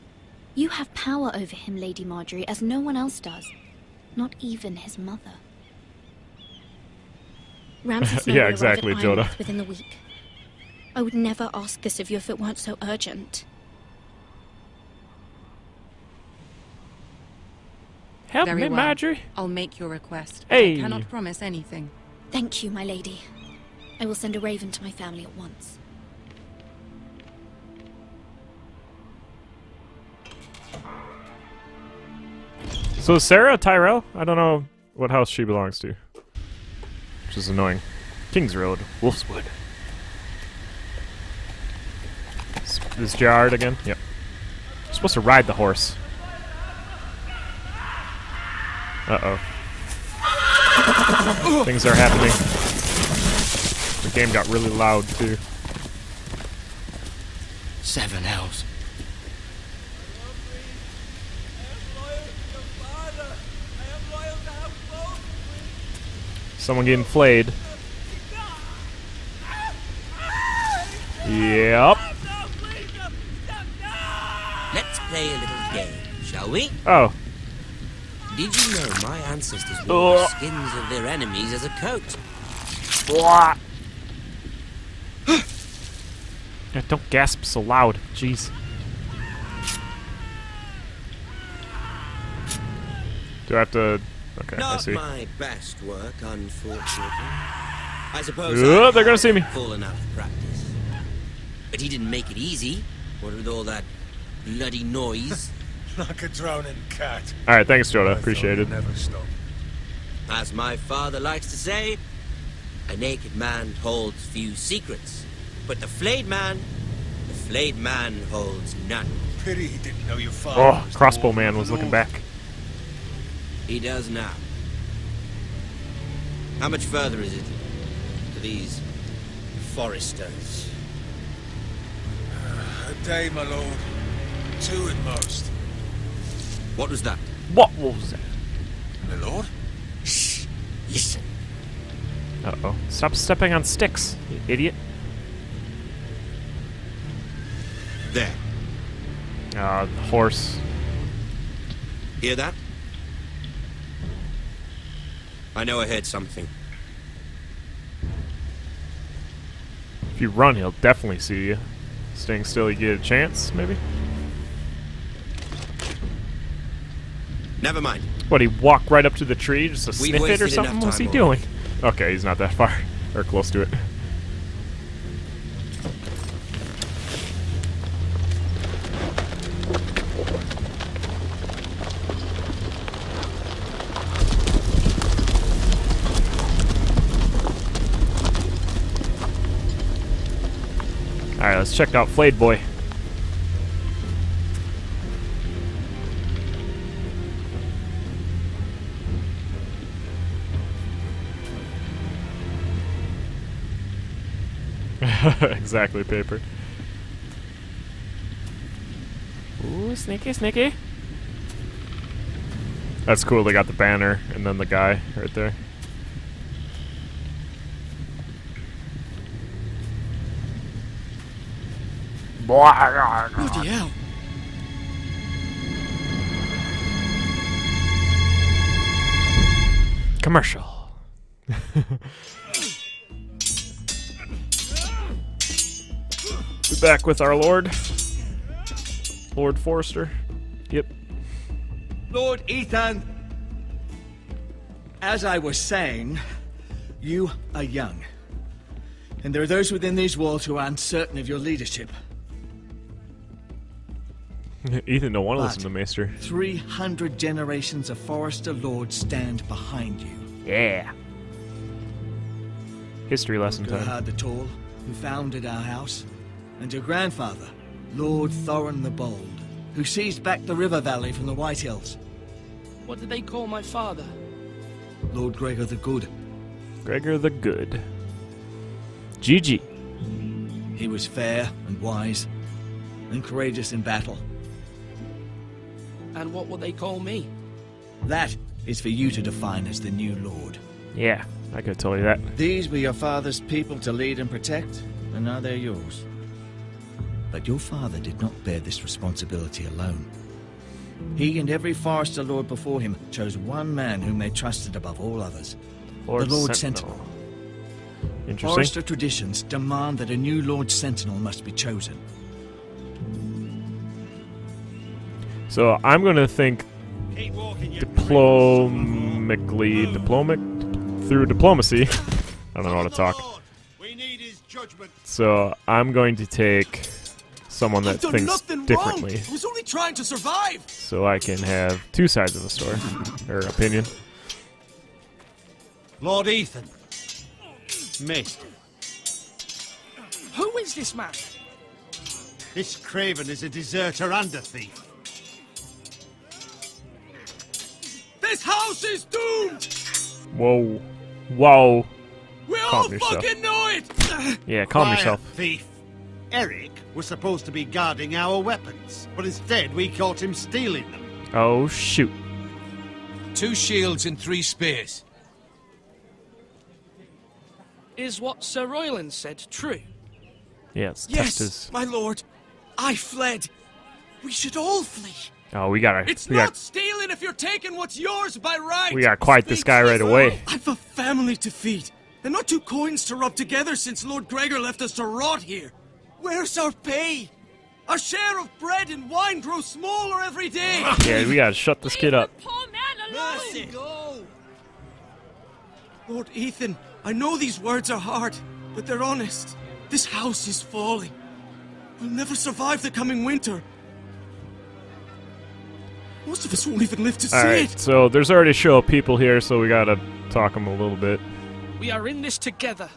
You have power over him, Lady Marjorie, as no one else does. Not even his mother. Ramsay Snow Yeah, will exactly, arrive at Joda. Ironworth within the week. I would never ask this of you if it weren't so urgent. Help Very me, well. Marjorie. I'll make your request. Hey. I cannot promise anything. Thank you, my lady. I will send a raven to my family at once. So is Sarah Tyrell? I don't know what house she belongs to. Which is annoying. Kings Road, Wolfswood. This Gerard again? Yep. You're supposed to ride the horse. Uh-oh. Things are happening. The game got really loud, too. 7 elves. Someone getting flayed. Yep. Let's play a little game, shall we? Oh. Did you know my ancestors wore the skins of their enemies as a coat? What? Yeah, don't gasp so loud. Jeez. Do I have to... Okay, I see. Not my best work, unfortunately. I suppose they're gonna see me. Fallen out of practice. But he didn't make it easy. What with all that bloody noise? Like a drowning cat. Alright, thanks, Joda. Appreciate it. Never stop. As my father likes to say, a naked man holds few secrets. But the flayed man holds none. Pity he didn't know your father. Oh, Crossbow Man was looking back. He does now. How much further is it to these foresters? A day, my lord. 2 at most. What was that? What was that? My lord? Shh! Listen. Uh-oh. Stop stepping on sticks, you idiot. There. The horse. Hear that? I know I heard something. If you run, he'll definitely see you. Staying still, you get a chance, maybe? Never mind. What, he walked right up to the tree just to We've sniff it or wasted something? enough What's he time doing? Okay, he's not that far. Or close to it. Alright, let's check out Flayed Boy. Exactly, Paper. Ooh, sneaky, sneaky. That's cool, they got the banner and then the guy right there. Bloody hell. Commercial. We're back with our Lord. Lord Forrester. Yep. Lord Ethan, as I was saying, you are young. And there are those within these walls who are uncertain of your leadership. Ethan don't want to But listen to Maester. 300 generations of Forrester lords stand behind you. Yeah. History lesson time. Gerhard the Tall, who founded our house, and your grandfather, Lord Thorin the Bold, who seized back the river valley from the White Hills. What did they call my father? Lord Gregor the Good. Gregor the Good. GG. He was fair and wise, and courageous in battle. And what will they call me? That is for you to define as the new lord. Yeah, I could tell you that. These were your father's people to lead and protect, and now they're yours. But your father did not bear this responsibility alone. He and every Forrester lord before him chose one man whom they trusted above all others. Lord the Lord Sentinel. Sentinel. Interesting. Forrester traditions demand that a new Lord Sentinel must be chosen. So I'm going to think through diplomacy I don't know how to talk. We need his judgment. So I'm going to take someone that I've done thinks nothing differently, wrong. I was only trying to survive. so I can have two sides of the story or opinion. Lord Ethan. Maester. Who is this man? This Craven is a deserter and a thief. This house is doomed. Whoa, whoa. We all Calm yourself. fucking know it. Yeah, calm Quiet, yourself. thief. Eric was supposed to be guarding our weapons, but instead we caught him stealing them. Oh shoot. 2 shields and 3 spears. Is what Sir Royland said true? Yes. Yes, my lord. I fled. We should all flee. Oh, we gotta. It's we not got. stealing if you're taking what's yours by right. We gotta quiet this guy right away. I've a family to feed, and not 2 coins to rub together since Lord Gregor left us to rot here. Where's our pay? Our share of bread and wine grows smaller every day. Yeah, we gotta shut this kid up. Mercy. Go. Lord Ethan, I know these words are hard, but they're honest. This house is falling. We'll never survive the coming winter. Most of us won't even live to see Alright, it. so there's already a show of people here, so we gotta talk them a little bit. We are in this together.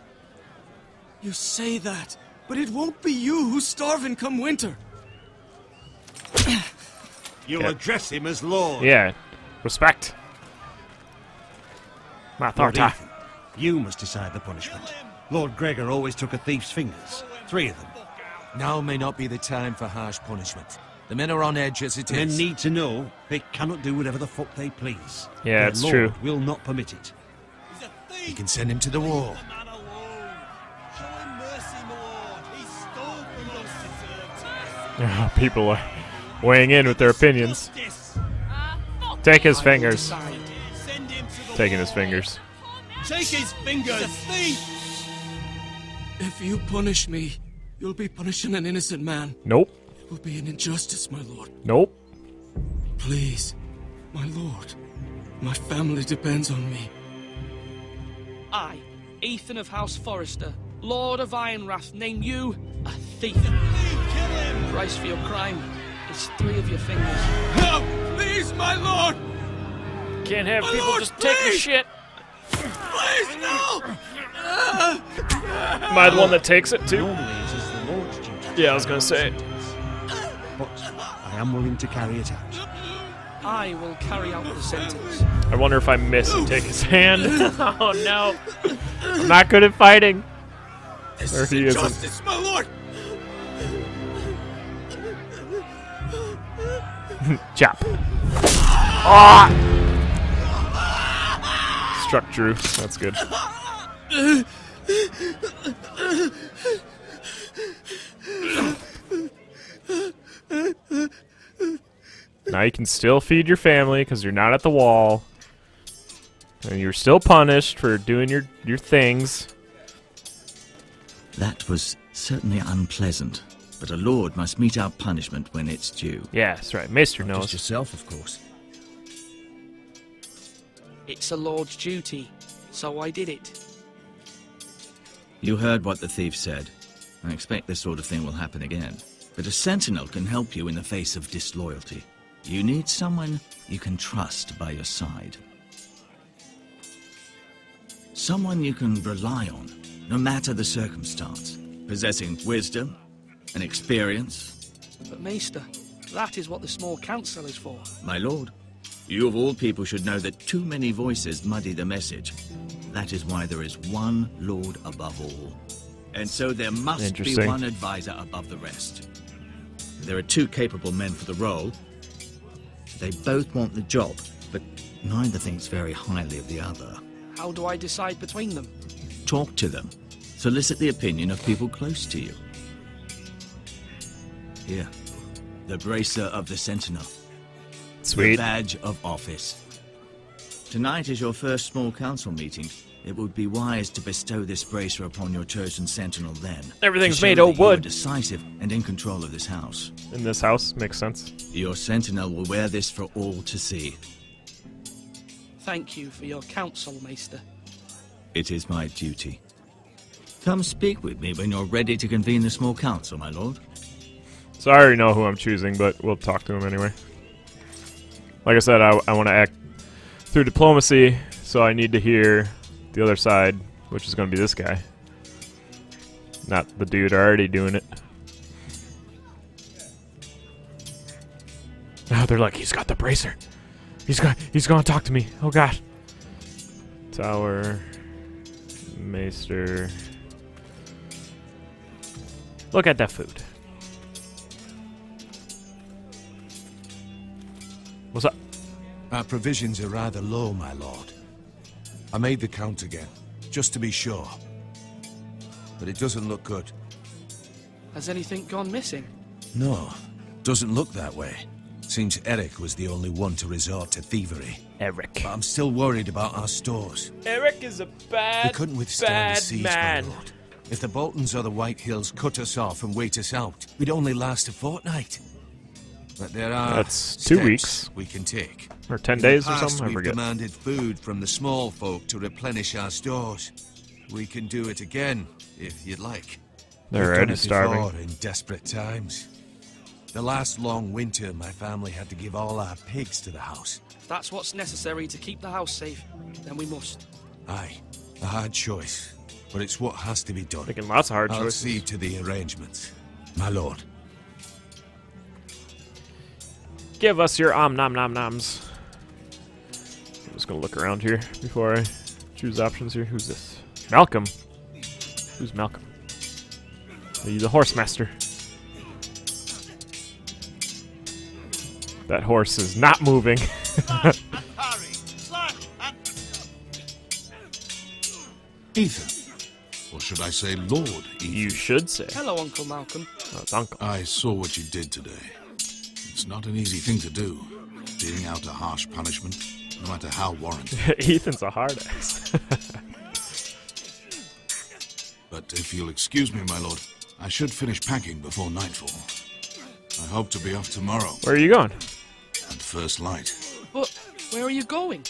You say that, but it won't be you who's starving come winter. You'll Yeah. address him as Lord. Yeah, respect. My Lord authority. Ethan, you must decide the punishment. Lord Gregor always took a thief's fingers. 3 of them. Now may not be the time for harsh punishment. The men are on edge as it Men is. need to know they cannot do whatever the fuck they please. Yeah, Their it's Lord true. will not permit it. You can send him to the wall. People are weighing in with their opinions. Take his fingers. Taking his fingers. Take his fingers! If you punish me, you'll be punishing an innocent man. Nope. It will be an injustice, my lord. Nope. Please, my lord. My family depends on me. I, Ethan of House Forrester, Lord of Ironrath, name you a thief. Price for your crime is 3 of your fingers. Help! Please, my lord! Can't have My people lord, just taking please! shit. Please, no! Am I the one that takes it too? Normally it is the Lord's duty. Yeah, I was gonna say. But I am willing to carry it out. I will carry out the sentence. I wonder if I miss and take his hand. Oh no. I'm not good at fighting. Or he isn't. Justice, my lord! Chop. Ah! Struck Drew. That's good. Now you can still feed your family because you're not at the wall. And you're still punished for doing your things. That was certainly unpleasant, but a lord must mete out punishment when it's due. Yeah, that's right. Maester knows. Just yourself, of course. It's a lord's duty, so I did it. You heard what the thief said. I expect this sort of thing will happen again. But a sentinel can help you in the face of disloyalty. You need someone you can trust by your side. Someone you can rely on, no matter the circumstance. Possessing wisdom and experience. But Maester, that is what the small council is for. My lord, you of all people should know that too many voices muddy the message. That is why there is one lord above all. And so there must be one advisor above the rest. There are 2 capable men for the role. They both want the job, but neither thinks very highly of the other. How do I decide between them? Talk to them. Solicit the opinion of people close to you. Here, the bracer of the Sentinel. Sweet. The badge of office. Tonight is your first small council meeting. It would be wise to bestow this bracer upon your chosen sentinel then. Everything's to show made that of you are wood. decisive and in control of this house. In this house, makes sense. Your sentinel will wear this for all to see. Thank you for your counsel, Maester. It is my duty. Come speak with me when you're ready to convene the small council, my lord. So I already know who I'm choosing, but we'll talk to him anyway. Like I said, I want to act through diplomacy, so I need to hear the other side, which is going to be this guy. Not the dude already doing it. Oh, they're like, he's got the bracer. He's going to talk to me. Oh, God. Tower. Maester. Look at that food. What's up? Our provisions are rather low, my lord. I made the count again, just to be sure. But it doesn't look good. Has anything gone missing? No, doesn't look that way. Seems Eric was the only one to resort to thievery. Eric. But I'm still worried about our stores. Eric is a We couldn't withstand the siege, man. my lord. If the Boltons or the White Hills cut us off and wait us out, we'd only last a fortnight. But there are That's 2 steps weeks. we can take. Or 10 In the days or past, something, I we've forget. demanded food from the small folk to replenish our stores. We can do it again, if you'd like. They're We've done already it starving. before in desperate times. The last long winter, my family had to give all our pigs to the house. If that's what's necessary to keep the house safe, then we must. Aye, a hard choice, but it's what has to be done. Making lots of hard I'll choices. see to the arrangements, my lord. Give us your nom nom noms. I'm just gonna look around here before I choose options here. Who's this? Malcolm. Who's Malcolm? He's a horse master. That horse is not moving. Ethan. Or should I say Lord Ethan? You should say. Hello, Uncle Malcolm. Oh, it's Uncle. I saw what you did today. It's not an easy thing to do, dealing out a harsh punishment, no matter how warranted. Ethan's a hard ass. But if you'll excuse me, my lord, I should finish packing before nightfall. I hope to be off tomorrow. Where are you going? At first light. But where are you going?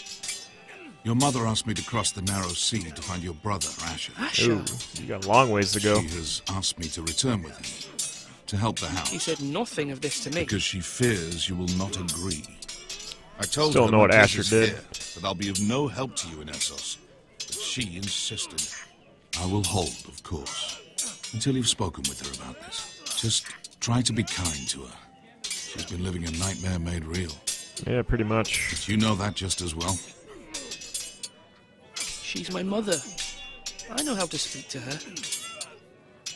Your mother asked me to cross the narrow sea to find your brother, Asher. Asher? Ooh, you got a long ways to go. She has asked me to return with him, to help the house. He said nothing of this to me. Because she fears you will not agree. I told Still her know what Matisse Asher is did. here, that I'll be of no help to you in Essos. But she insisted. I will hold, of course, until you've spoken with her about this. Just try to be kind to her. She's been living a nightmare made real. Yeah, pretty much. But you know that just as well. She's my mother. I know how to speak to her.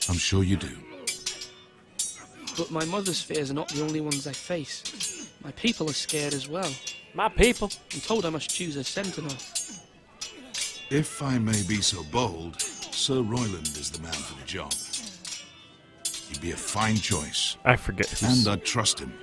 I'm sure you do. But my mother's fears are not the only ones I face. My people are scared as well. My people? I'm told I must choose a sentinel. If I may be so bold, Sir Royland is the man for the job. He'd be a fine choice. I forget who's... And I'd trust him.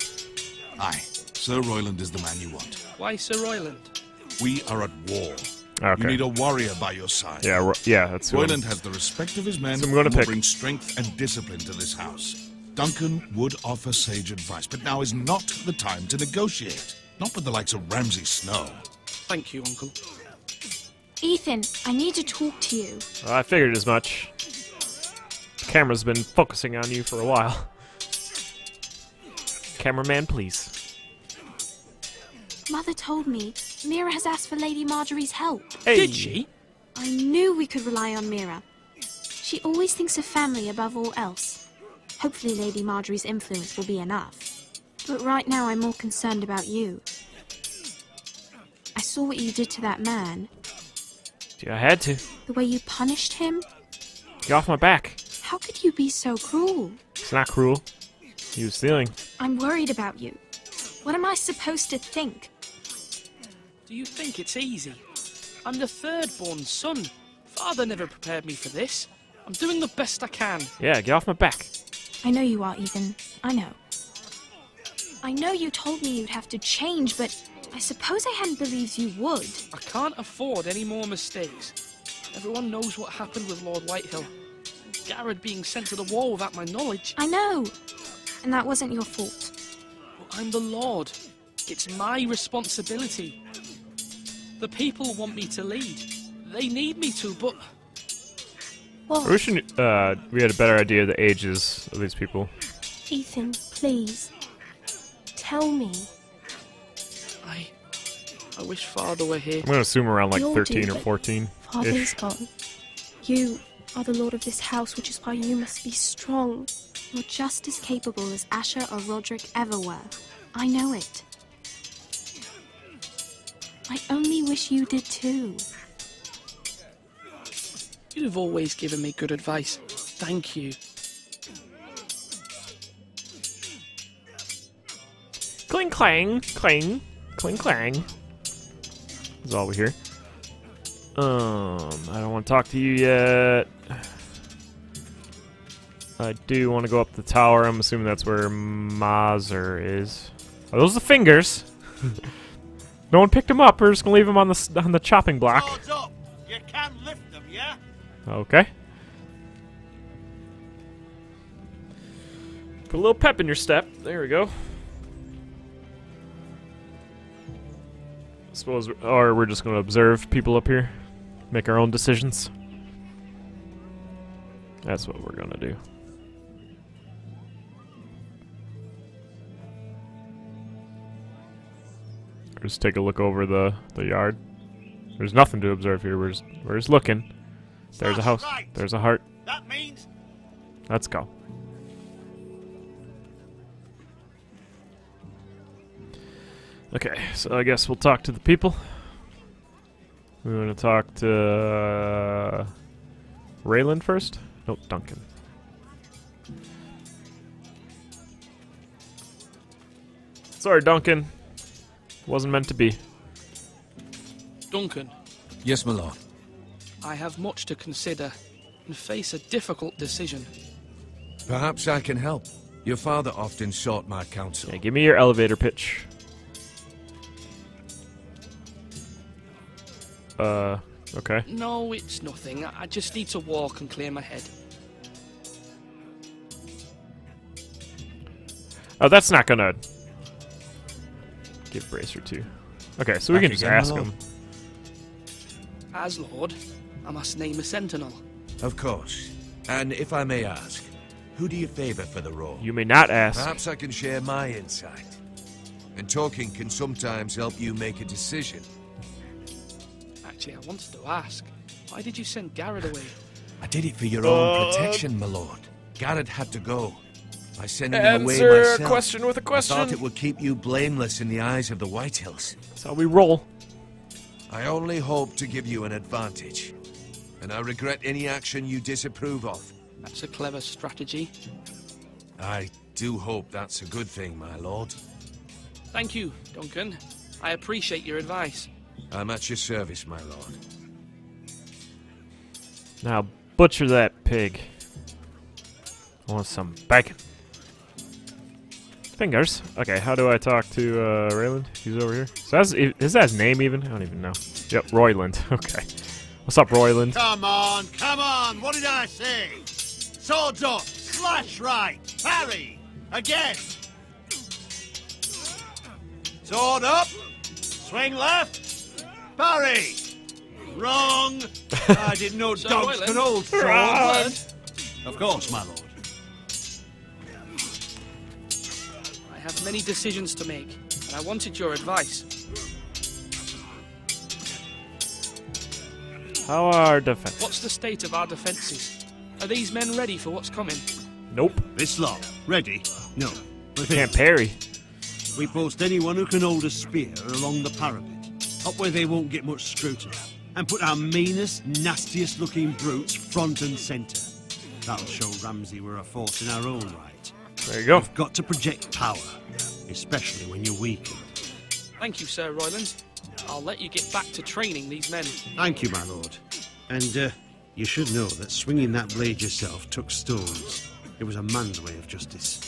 Aye, Sir Royland is the man you want. Why Sir Royland? We are at war. Okay. You need a warrior by your side. Yeah, yeah, that's who Royland has the respect of his men So I'm gonna and will pick. bring strength and discipline to this house. Duncan would offer sage advice, but now is not the time to negotiate. Not with the likes of Ramsay Snow. Thank you, Uncle. Ethan, I need to talk to you. Well, I figured as much. The camera's been focusing on you for a while. Cameraman, please. Mother told me Mira has asked for Lady Marjorie's help. Hey. Did she? I knew we could rely on Mira. She always thinks of family above all else. Hopefully Lady Marjorie's influence will be enough. But right now I'm more concerned about you. I saw what you did to that man. Yeah, I had to. The way you punished him. Get off my back. How could you be so cruel? It's not cruel. He was stealing. I'm worried about you. What am I supposed to think? Do you think it's easy? I'm the third-born son. Father never prepared me for this. I'm doing the best I can. Yeah, get off my back. I know you are, Ethan. I know. I know you told me you'd have to change, but I suppose I hadn't believed you would. I can't afford any more mistakes. Everyone knows what happened with Lord Whitehill. Garrett being sent to the war without my knowledge. I know. And that wasn't your fault. But I'm the Lord. It's my responsibility. The people want me to lead. They need me to, but What? We should. We had a better idea of the ages of these people. Ethan, please. Tell me. I wish Father were here. I'm gonna assume around like You'll 13 do or it. 14. Father's gone. You are the lord of this house, which is why you must be strong. You're just as capable as Asher or Roderick ever were. I know it. I only wish you did too. You have always given me good advice. Thank you. Cling clang, clang, cling clang. That's all we hear. I don't want to talk to you yet. I do want to go up the tower. I'm assuming that's where Mazer is. Are those the fingers? No one picked them up. We're just gonna leave them on the chopping block. Swords up. You can lift them, yeah? Okay. Put a little pep in your step. There we go. Suppose, or we're just going to observe people up here, make our own decisions. That's what we're going to do. Just take a look over the yard. There's nothing to observe here. We're just looking. There's a house. There's a heart. That means Let's go. Okay, so I guess we'll talk to the people. We want to talk to Rayland first? Nope, Duncan. Sorry, Duncan. Wasn't meant to be. Duncan, Yes, my lord. I have much to consider and face a difficult decision. Perhaps I can help. Your father often sought my counsel. Yeah, give me your elevator pitch. Okay. No, it's nothing. I just need to walk and clear my head. Oh, that's not gonna give Bracer 2. Okay, so we Back can just again, ask my him. lord. As Lord, I must name a sentinel. Of course. And if I may ask, who do you favor for the role? You may not ask. Perhaps I can share my insight. And talking can sometimes help you make a decision. Actually, I wanted to ask, why did you send Garrett away? I did it for your own protection, my lord. Garrett had to go. By sending him away Answer myself, a question with a question. I thought it would keep you blameless in the eyes of the Whitehills. That's how we roll. I only hope to give you an advantage. And I regret any action you disapprove of. That's a clever strategy. I do hope that's a good thing, my lord. Thank you, Duncan. I appreciate your advice. I'm at your service, my lord. Now butcher that pig. I want some bacon. Fingers. Okay, how do I talk to Rayland? He's over here. So is that his name even? I don't even know. Yep, Royland. Okay. What's up, Royland? Come on, come on! What did I say? Swords up! Slash right! Parry! Again! Sword up! Swing left! Parry! Wrong! I didn't know Sir dogs Royland? could hold Wrong. swords. Of course, my lord. I have many decisions to make, and I wanted your advice. How are defense? What's the state of our defences? Are these men ready for what's coming? Nope. This lot, ready? No. But Can't parry. we post anyone who can hold a spear along the parapet, up where they won't get much scrutiny, and put our meanest, nastiest looking brutes front and centre. That'll show Ramsay we're a force in our own right. There you go. You've got to project power, especially when you're weakened. Thank you, Sir Royland. I'll let you get back to training these men. Thank you, my lord. And you should know that swinging that blade yourself took stones. It was a man's way of justice.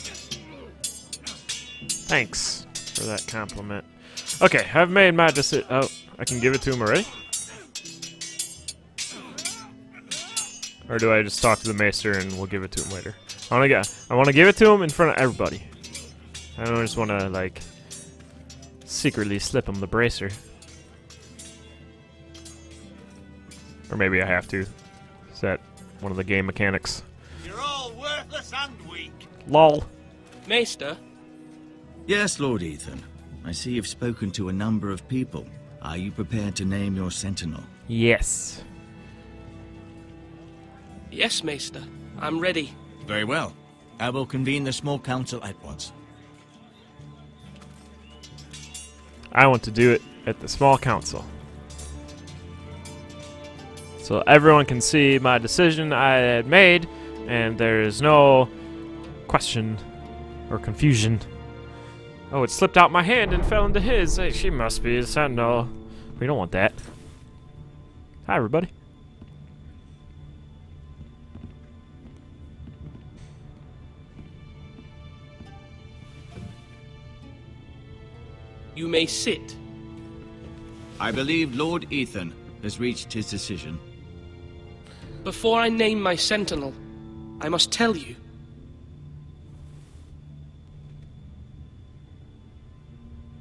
Thanks for that compliment. Okay, I've made my decision. Oh, I can give it to him already? Or do I just talk to the maester and we'll give it to him later? I want to give it to him in front of everybody. I don't just want to, like, secretly slip him the bracer. Or maybe I have to. Is that one of the game mechanics. You're all worthless and weak. Lol. Maester? Yes, Lord Ethan. I see you've spoken to a number of people. Are you prepared to name your sentinel? Yes. Yes, Maester. I'm ready. Very well. I will convene the small council at once. I want to do it at the small council, so everyone can see my decision I had made, and there is no question or confusion. Oh, it slipped out my hand and fell into his. Hey, she must be a sentinel. We don't want that. Hi, everybody. You may sit. I believe Lord Ethan has reached his decision. Before I name my sentinel, I must tell you.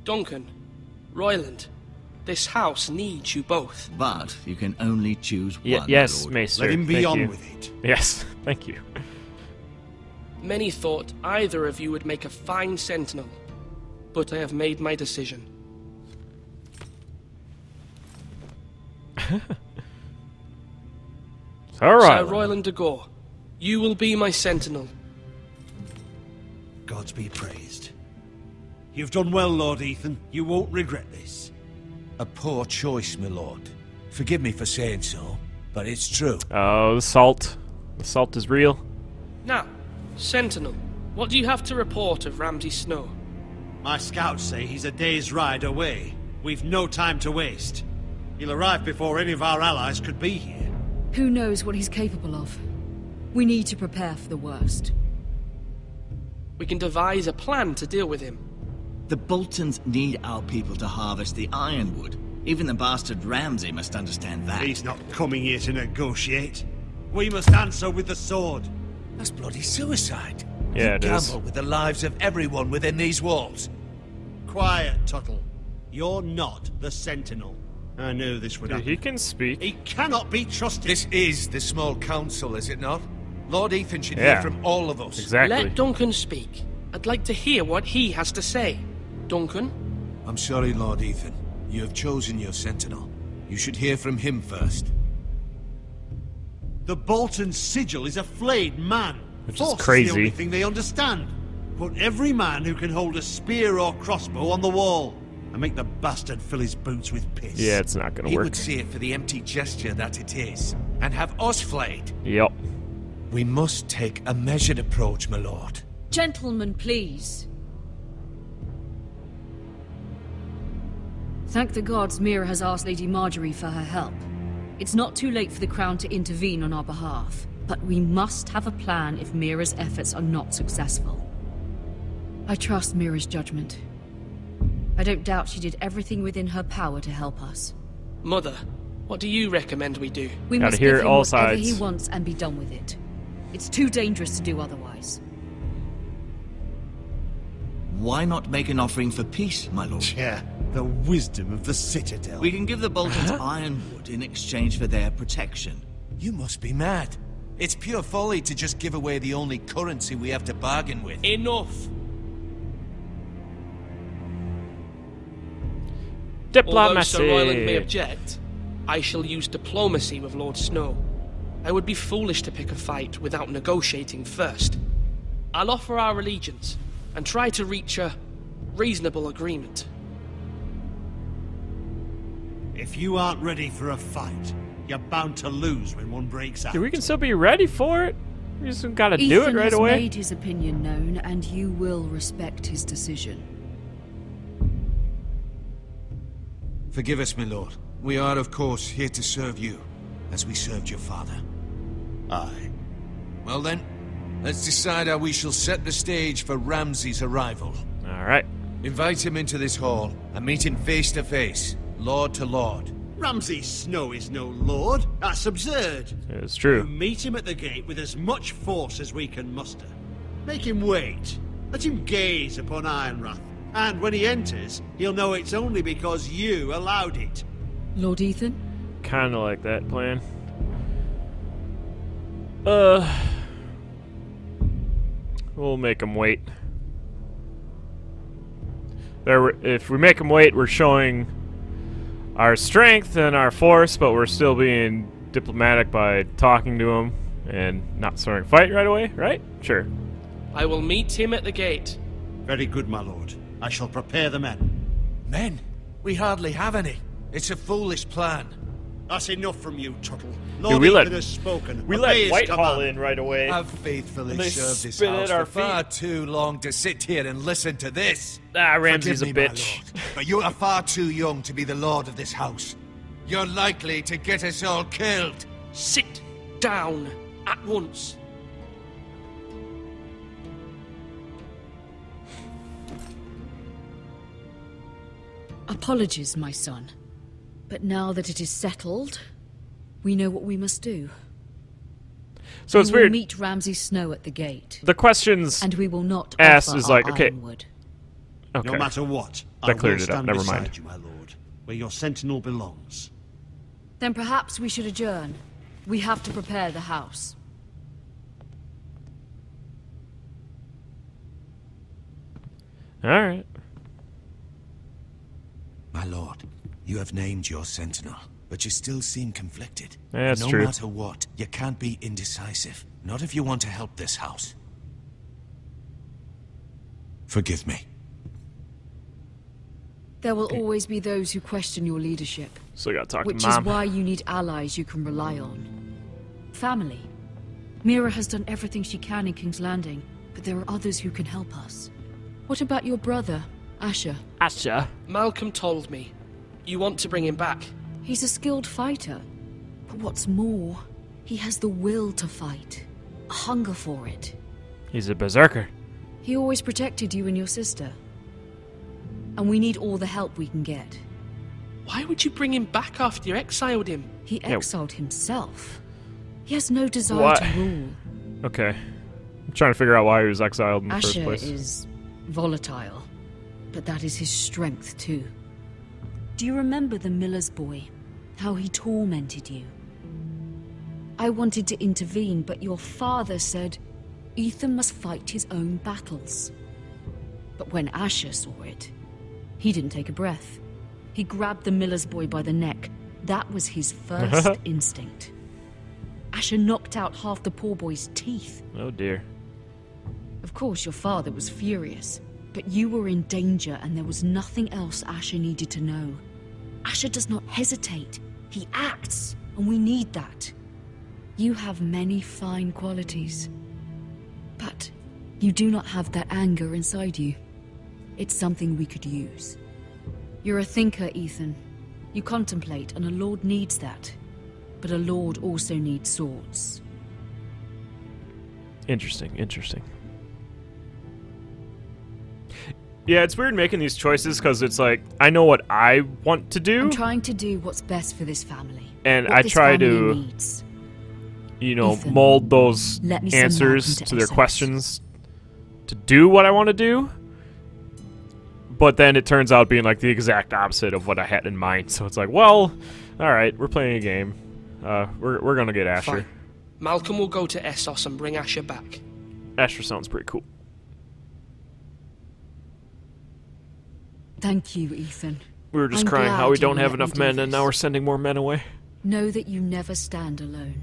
Duncan, Royland, this house needs you both. But you can only choose one, yes, Lord. Maester. Let him be Thank on you. with it. Yes, thank you. Many thought either of you would make a fine sentinel, but I have made my decision. All right. Sir Royland de Gore, you will be my sentinel. Gods be praised. You've done well, Lord Ethan. You won't regret this. A poor choice, my lord. Forgive me for saying so, but it's true. Oh, the salt. The salt is real. Now, sentinel, what do you have to report of Ramsay Snow? My scouts say he's a day's ride away. We've no time to waste. He'll arrive before any of our allies could be here. Who knows what he's capable of? We need to prepare for the worst. We can devise a plan to deal with him. The Boltons need our people to harvest the ironwood. Even the bastard Ramsay must understand that. He's not coming here to negotiate. We must answer with the sword. That's bloody suicide. Yeah, you it is. gamble with the lives of everyone within these walls. Quiet, Tuttle. You're not the Sentinel. I knew this would happen. He can speak. He cannot be trusted. This is the small council, is it not? Lord Ethan should Yeah. hear from all of us. Exactly. Let Duncan speak. I'd like to hear what he has to say. Duncan? I'm sorry, Lord Ethan. You have chosen your sentinel. You should hear from him first. The Bolton sigil is a flayed man. Which Force is crazy. the only thing they understand. Put every man who can hold a spear or crossbow on the wall, and make the bastard fill his boots with piss. Yeah, it's not gonna He work. would see it for the empty gesture that it is, and have us flayed. Yep. We must take a measured approach, my lord. Gentlemen, please. Thank the gods Mira has asked Lady Marjorie for her help. It's not too late for the Crown to intervene on our behalf, but we must have a plan if Mira's efforts are not successful. I trust Mira's judgment. I don't doubt she did everything within her power to help us. Mother, what do you recommend we do? We Gotta must hear give him all whatever sides. he wants and be done with it. It's too dangerous to do otherwise. Why not make an offering for peace, my lord? Yeah, the wisdom of the Citadel. We can give the Boltons ironwood in exchange for their protection. You must be mad. It's pure folly to just give away the only currency we have to bargain with. Enough! Although Sir Royland may object, I shall use diplomacy with Lord Snow. I would be foolish to pick a fight without negotiating first. I'll offer our allegiance and try to reach a reasonable agreement. If you aren't ready for a fight, you're bound to lose when one breaks out. Dude, we can still be ready for it. We just gotta do it Ethan right has away. made his opinion known, and you will respect his decision. Forgive us, my lord. We are, of course, here to serve you, as we served your father. Aye. Well then, let's decide how we shall set the stage for Ramsay's arrival. Alright. Invite him into this hall, and meet him face to face, lord to lord. Ramsay Snow is no lord. That's absurd. It's true. You meet him at the gate with as much force as we can muster. Make him wait. Let him gaze upon Ironrath. And when he enters, he'll know it's only because you allowed it. Lord Ethan? Kinda like that plan. We'll make them wait. If we make them wait, we're showing our strength and our force, but we're still being diplomatic by talking to him and not starting a fight right away, right? Sure. I will meet him at the gate. Very good, my lord. I shall prepare the men. Men? We hardly have any. It's a foolish plan. That's enough from you, Tuttle. Yeah, Lord we Ethan let has spoken. we Obey let his Whitehall command. in right away. I've faithfully They served this spit at house our for far feet. too long to sit here and listen to this. Ah, Ramsay's a Forgive me, my bitch. lord, but you are far too young to be the lord of this house. You're likely to get us all killed. Sit down at once. Apologies, my son. But now that it is settled, we know what we must do. So it's we will weird. meet Ramsay Snow at the gate. The questions and we will not asked offer is our like, okay. ironwood. Okay. No matter what, That I cleared will it up. stand Never beside mind. you, my lord, where your sentinel belongs. Then perhaps we should adjourn. We have to prepare the house. All right. My lord, you have named your sentinel, but you still seem conflicted. Yeah, that's no true. matter what, you can't be indecisive. Not if you want to help this house. Forgive me. There will always be those who question your leadership. So I gotta talk which to Mom. is why you need allies you can rely on. Family. Mira has done everything she can in King's Landing, but there are others who can help us. What about your brother, Asher? Asher? Malcolm told me. You want to bring him back? He's a skilled fighter. But what's more, he has the will to fight. A hunger for it. He's a berserker. He always protected you and your sister. And we need all the help we can get. Why would you bring him back after you exiled him? He exiled himself. He has no desire What? to rule. Okay. I'm trying to figure out why he was exiled in the first Asher place. is volatile, but that is his strength too. Do you remember the miller's boy? How he tormented you? I wanted to intervene, but your father said Ethan must fight his own battles. But when Asher saw it, he didn't take a breath. He grabbed the miller's boy by the neck. That was his first instinct. Asher knocked out half the poor boy's teeth. Oh dear. Of course, your father was furious, but you were in danger and there was nothing else Asher needed to know. Asher does not hesitate. He acts, and we need that. You have many fine qualities, but you do not have that anger inside you. It's something we could use. You're a thinker, Ethan. You contemplate, and a lord needs that. But a lord also needs swords. Interesting, interesting. Yeah, it's weird making these choices because it's like, I know what I want to do. I'm trying to do what's best for this family. And what I this try family to, needs. you know, Ethan, mold those let me send answers Malcolm to their Essex. questions to do what I want to do. But then it turns out being like the exact opposite of what I had in mind. So it's like, well, all right, we're playing a game. We're gonna get Asher. Fine. Malcolm will go to Essos and bring Asher back. Asher sounds pretty cool. Thank you, Ethan. We were just I'm crying how glad we you don't have let me enough do men, and this. now we're sending more men away. Know that you never stand alone.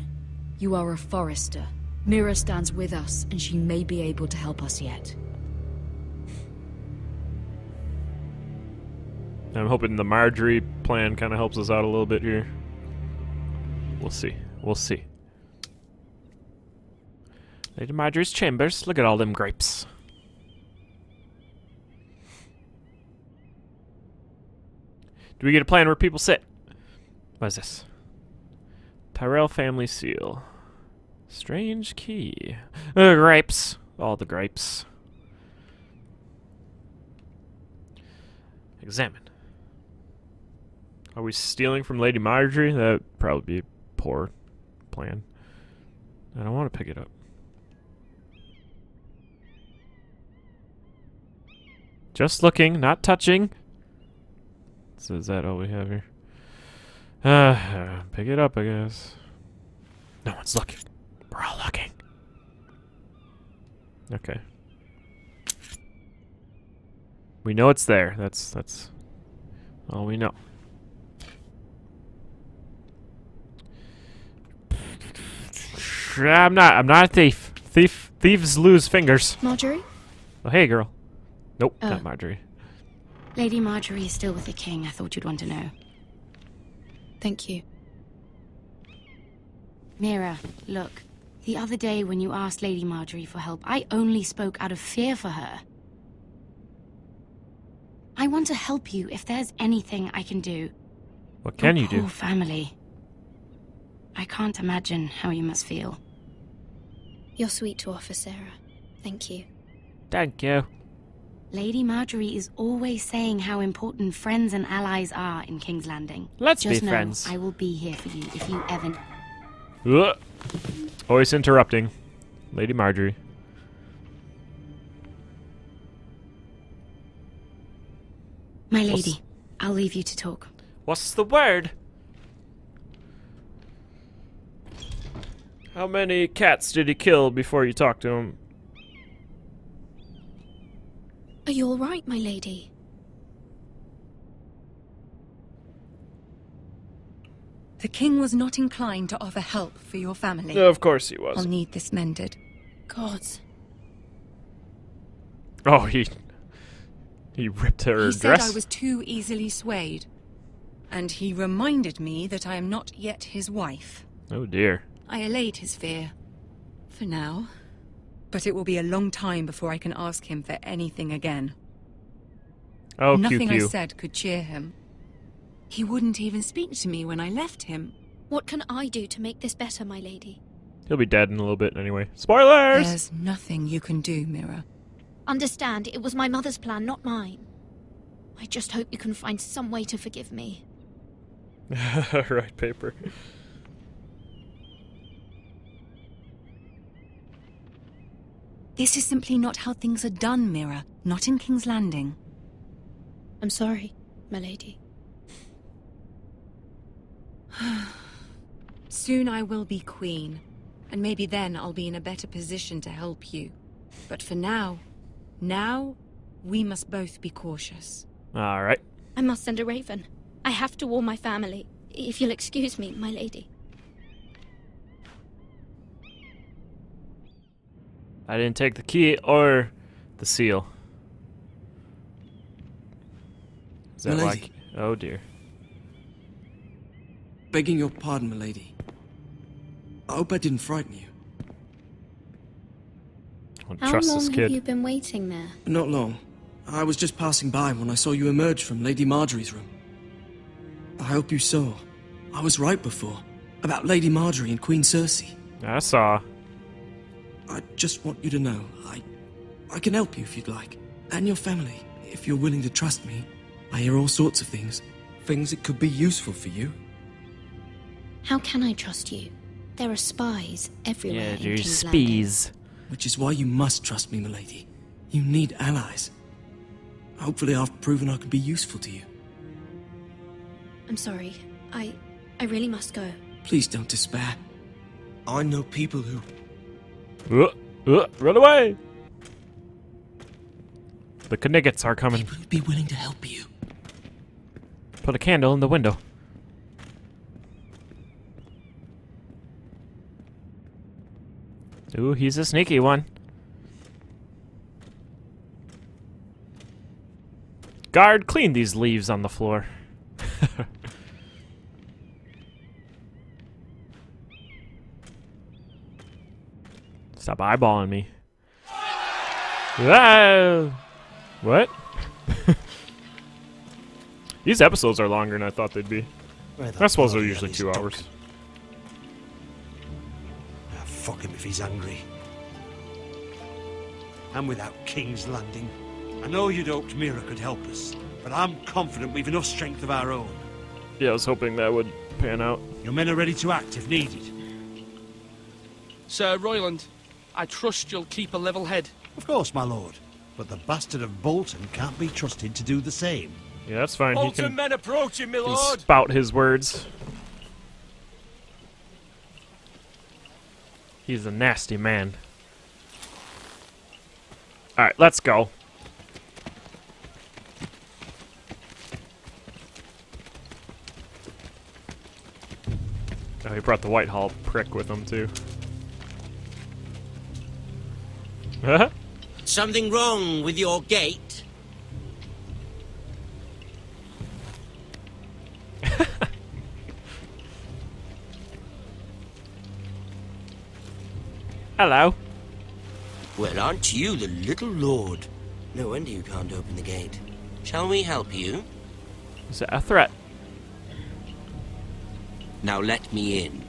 You are a Forrester. Mira stands with us, and she may be able to help us yet. I'm hoping the Marjorie plan kind of helps us out a little bit here. We'll see. We'll see. Lady Marjorie's chambers. Look at all them grapes. Do we get a plan where people sit? What is this? Tyrell family seal. Strange key. Grapes. All the grapes. Examine. Are we stealing from Lady Marjorie? That would probably be a poor plan. I don't want to pick it up. Just looking, not touching. So is that all we have here? Pick it up, I guess. No one's looking. We're all looking. Okay. We know it's there. That's all we know. I'm not a thief. Thieves lose fingers. Marjorie? Oh, hey, girl. Nope, Oh. not Marjorie. Lady Marjorie is still with the king. I thought you'd want to know. Thank you. Mira, look. The other day when you asked Lady Marjorie for help, I only spoke out of fear for her. I want to help you if there's anything I can do. What can Your you do? poor family. I can't imagine how you must feel. You're sweet to offer, Sarah. Thank you. Thank you. Lady Marjorie is always saying how important friends and allies are in King's Landing. Let's Just be know friends. I will be here for you if you ever... Ugh. Always interrupting. Lady Marjorie. My lady, I'll leave you to talk. What's the word? How many cats did he kill before you talked to him? Are you all right, my lady? The king was not inclined to offer help for your family. Of course he was. I'll need this mended. Gods. Oh, he ripped her He dress. said I was too easily swayed. And he reminded me that I am not yet his wife. Oh dear. I allayed his fear. For now. But it will be a long time before I can ask him for anything again. Oh, Nothing I QQ. said could cheer him. He wouldn't even speak to me when I left him. What can I do to make this better, my lady? He'll be dead in a little bit anyway. Spoilers! There's nothing you can do, Mira. Understand, it was my mother's plan, not mine. I just hope you can find some way to forgive me. Right, paper. This is simply not how things are done, Mira. Not in King's Landing. I'm sorry, my lady. Soon I will be queen, and maybe then I'll be in a better position to help you. But for now, we must both be cautious. Alright. I must send a raven. I have to warn my family. If you'll excuse me, my lady. I didn't take the key or the seal. Is that Milady. like... Oh dear. Begging your pardon, milady. I hope I didn't frighten you. I don't How trust long this have kid. you been waiting there? Not long. I was just passing by when I saw you emerge from Lady Marjorie's room. I hope you saw. I was right before. About Lady Marjorie and Queen Cersei. I saw. I just want you to know, I can help you if you'd like. And your family, if you're willing to trust me. I hear all sorts of things. Things that could be useful for you. How can I trust you? There are spies everywhere Yeah, in there's King's Landing. spies. Which is why you must trust me, milady. You need allies. Hopefully I've proven I can be useful to you. I'm sorry. I really must go. Please don't despair. I know people who... Run away! The Kniggets are coming. People who'd be willing to help you. Put a candle in the window. Ooh, he's a sneaky one. Guard, clean these leaves on the floor. Stop eyeballing me. Ah! What? These episodes are longer than I thought they'd be. I suppose they're usually 2 hours. Ah, fuck him if he's angry. And without King's Landing. I know you'd hoped Mira could help us, but I'm confident we've enough strength of our own. Yeah, I was hoping that would pan out. Your men are ready to act if needed. Sir Royland, I trust you'll keep a level head. Of course, my lord. But the bastard of Bolton can't be trusted to do the same. Yeah, that's fine. He Bolton can, men approaching, my can lord. spout his words. He's a nasty man. Alright, let's go. Oh, he brought the Whitehall prick with him, too. Something wrong with your gate? Hello. Well, aren't you the little lord? No wonder you can't open the gate. Shall we help you? Is it a threat? Now let me in.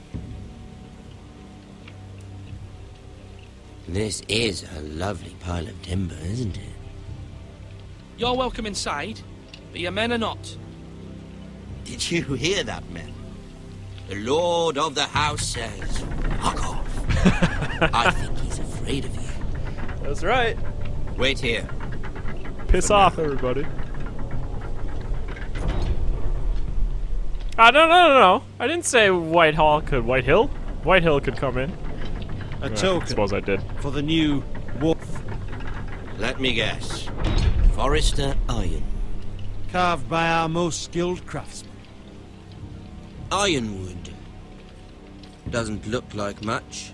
This is a lovely pile of timber, isn't it? You're welcome inside, but your men are not. Did you hear that, men? The lord of the house says, fuck off. I think he's afraid of you. That's right. Wait here. Piss off, everybody. No. I didn't say Whitehall could. Whitehill? Whitehill could come in. A token. I suppose I did. For the new wolf. Let me guess. Forrester Iron. Carved by our most skilled craftsmen. Ironwood. Doesn't look like much.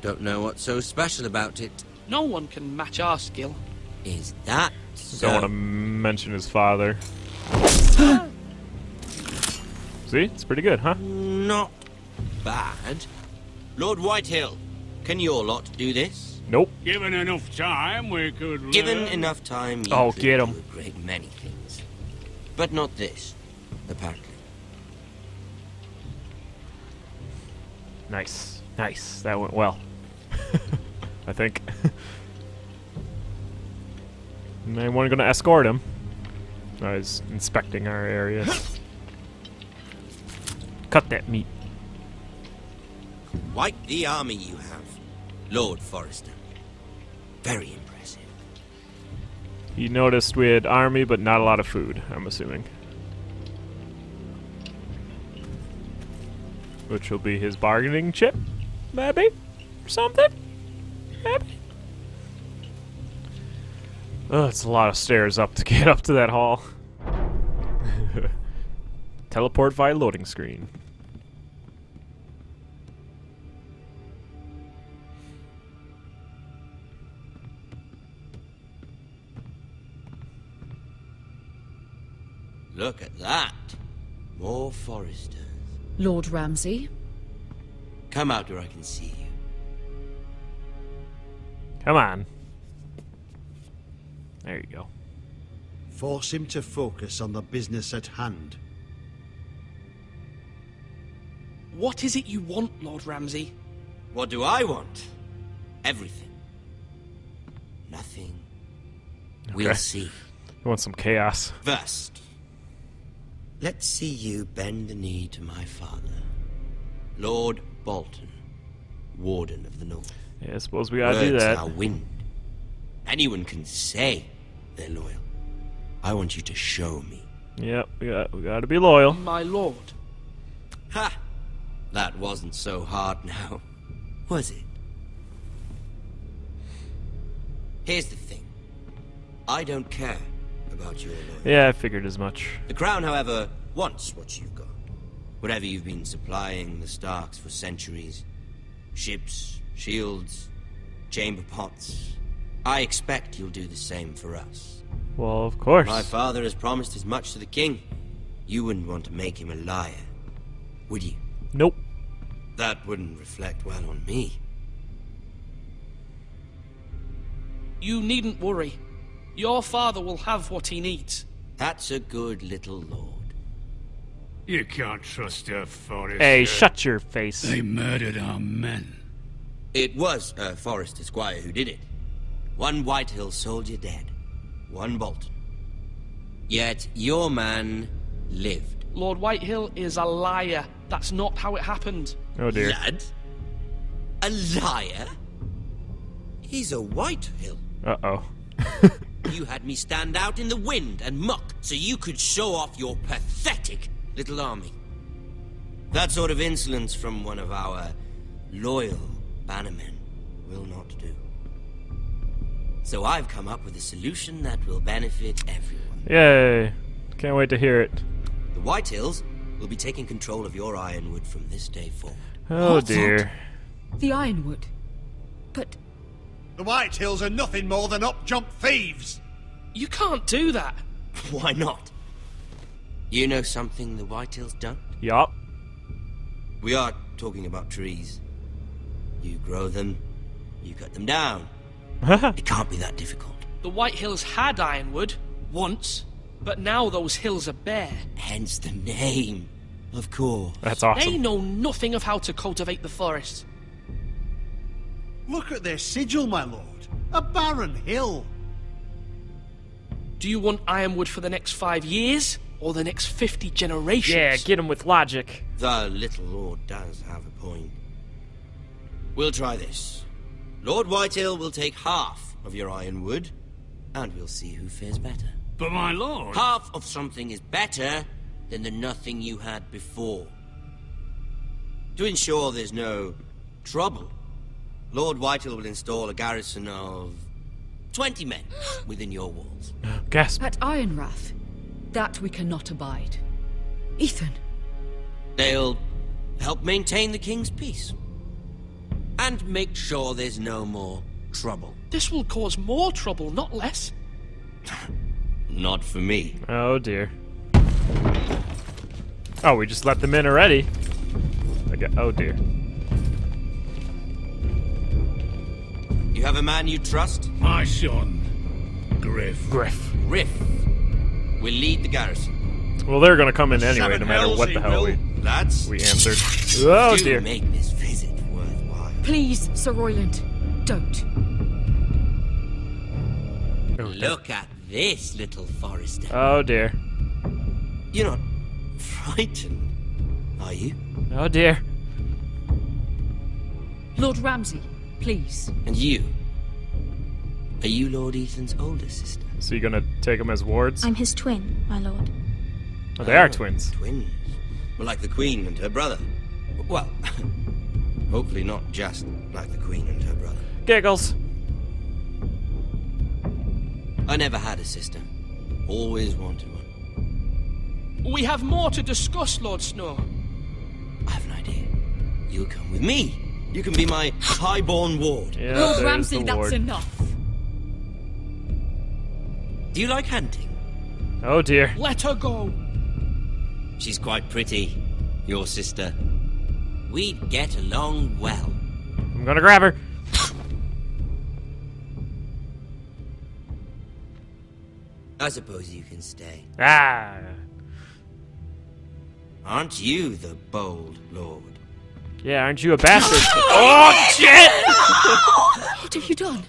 Don't know what's so special about it. No one can match our skill. Is that so? Don't want to mention his father. See? It's pretty good, huh? Not bad. Lord Whitehill, can your lot do this? Nope. Given enough time, we could Given learn. enough time, you Oh, could get do him. a great many things. But not this, apparently. Nice. Nice. That went well. I think. And then we're going to escort him. I was inspecting our area. Cut that meat. Quite the army you have, Lord Forrester. Very impressive. He noticed we had army, but not a lot of food, I'm assuming. Which will be his bargaining chip, maybe? Or something? Maybe? Oh, it's a lot of stairs up to get up to that hall. Teleport via loading screen. Look at that. More Forresters. Lord Ramsay? Come out where I can see you. Come on. There you go. Force him to focus on the business at hand. What is it you want, Lord Ramsay? What do I want? Everything. Nothing. We'll see. You want some chaos? First, let's see you bend the knee to my father, Lord Bolton, Warden of the North. Yeah, I suppose we gotta do that. Words are wind. Anyone can say they're loyal. I want you to show me. Yep, we gotta be loyal. My lord. Ha! That wasn't so hard now, was it? Here's the thing. I don't care about your loyalty. Yeah, I figured as much. The Crown, however, wants what you've got. Whatever you've been supplying the Starks for centuries. Ships, shields, chamber pots. I expect you'll do the same for us. Well, of course. My father has promised as much to the king. You wouldn't want to make him a liar, would you? Nope. That wouldn't reflect well on me. You needn't worry. Your father will have what he needs. That's a good little lord. You can't trust her, Forrester. Hey, shut your face. They murdered our men. It was a Forrester Squire who did it. One Whitehill soldier dead. One Bolton. Yet your man lived. Lord Whitehill is a liar. That's not how it happened. Oh dear. Lad? A liar? He's a Whitehill. Uh-oh. You had me stand out in the wind and muck so you could show off your pathetic little army. That sort of insolence from one of our loyal bannermen will not do. So I've come up with a solution that will benefit everyone. Yay. Can't wait to hear it. The Whitehills will be taking control of your Ironwood from this day forward. Oh dear. The Ironwood? But... The Whitehills are nothing more than up-jump thieves! You can't do that. Why not? You know something the Whitehills don't? Yup. We are talking about trees. You grow them, you cut them down. It can't be that difficult. The Whitehills had Ironwood, once, but now those hills are bare. Hence the name, of course. That's awesome. They know nothing of how to cultivate the forest. Look at their sigil, my lord. A barren hill. Do you want Ironwood for the next 5 years, or the next 50 generations? Yeah, get him with logic. The little lord does have a point. We'll try this. Lord Whitehill will take half of your Ironwood, and we'll see who fares better. But my lord... Half of something is better than the nothing you had before. To ensure there's no trouble, Lord Whitehill will install a garrison of 20 men within your walls. Gasp. At Ironrath? That we cannot abide. Ethan. They'll help maintain the king's peace. And make sure there's no more trouble. This will cause more trouble, not less. Not for me. Oh dear. Oh, we just let them in already. Okay. Oh dear. You have a man you trust? My son, Griff. Griff. Griff will lead the garrison. Well, they're gonna come in anyway, no matter what the hell we answered. Oh dear. Make this visit worthwhile. Please, Sir Royland, don't. Look at this, little Forester. Oh dear. You're not frightened, are you? Oh dear. Lord Ramsay, please. And you? Are you Lord Ethan's older sister? So you gonna take them as wards? I'm his twin, my lord. Oh, they are twins. Twins? Well, like the Queen and her brother. Well, hopefully not just like the Queen and her brother. Giggles. I never had a sister. Always wanted one. We have more to discuss, Lord Snow. I have an idea. You'll come with me. You can be my highborn ward. Yeah, Lord Ramsay, that's enough. Do you like hunting? Oh dear. Let her go. She's quite pretty, your sister. We'd get along well. I'm gonna grab her. I suppose you can stay. Ah. Aren't you the bold lord? Yeah, aren't you a bastard? Oh shit! What have you done?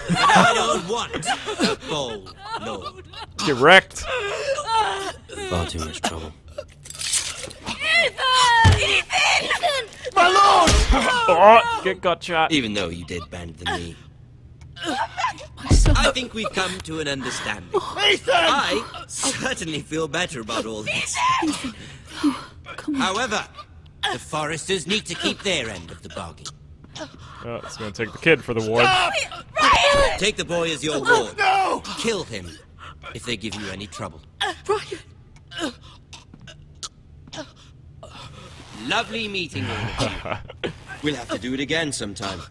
I don't want the bold lord. Get wrecked. Far too much trouble. Ethan! My lord! Oh, get got shot. Even though you did bend the knee. My son. I think we've come to an understanding. Ethan! I certainly feel better about all this. However, the Foresters need to keep their end of the bargain. Oh, it's gonna take the kid for the ward. Ryan! Take the boy as your ward. No! Kill him if they give you any trouble. Ryan! Lovely meeting all of you. We'll have to do it again sometime.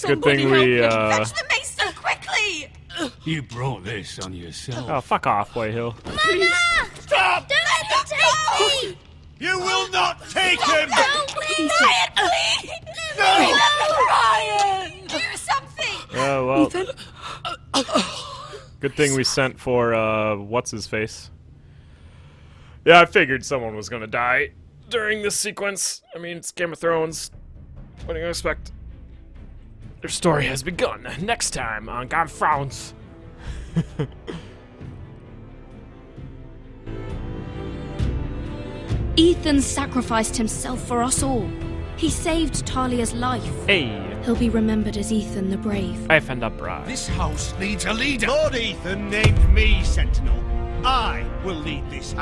Good thing we, Fetch the mace so quickly! You brought this on yourself. Oh, fuck off, Whitehill. Mama! Stop! Don't let him take me! You will not take him! No, please! Ryan, please! No! Ryan! Do something! Oh, well. Ethan? Good thing we sent for, what's-his-face. Yeah, I figured someone was gonna die during this sequence. I mean, it's Game of Thrones. What do you expect? Their story has begun. Next time on Game of Thrones. Ethan sacrificed himself for us all. He saved Talia's life. Hey. He'll be remembered as Ethan the Brave. I found a bride. This house needs a leader. Lord Ethan named me Sentinel. I will lead this house.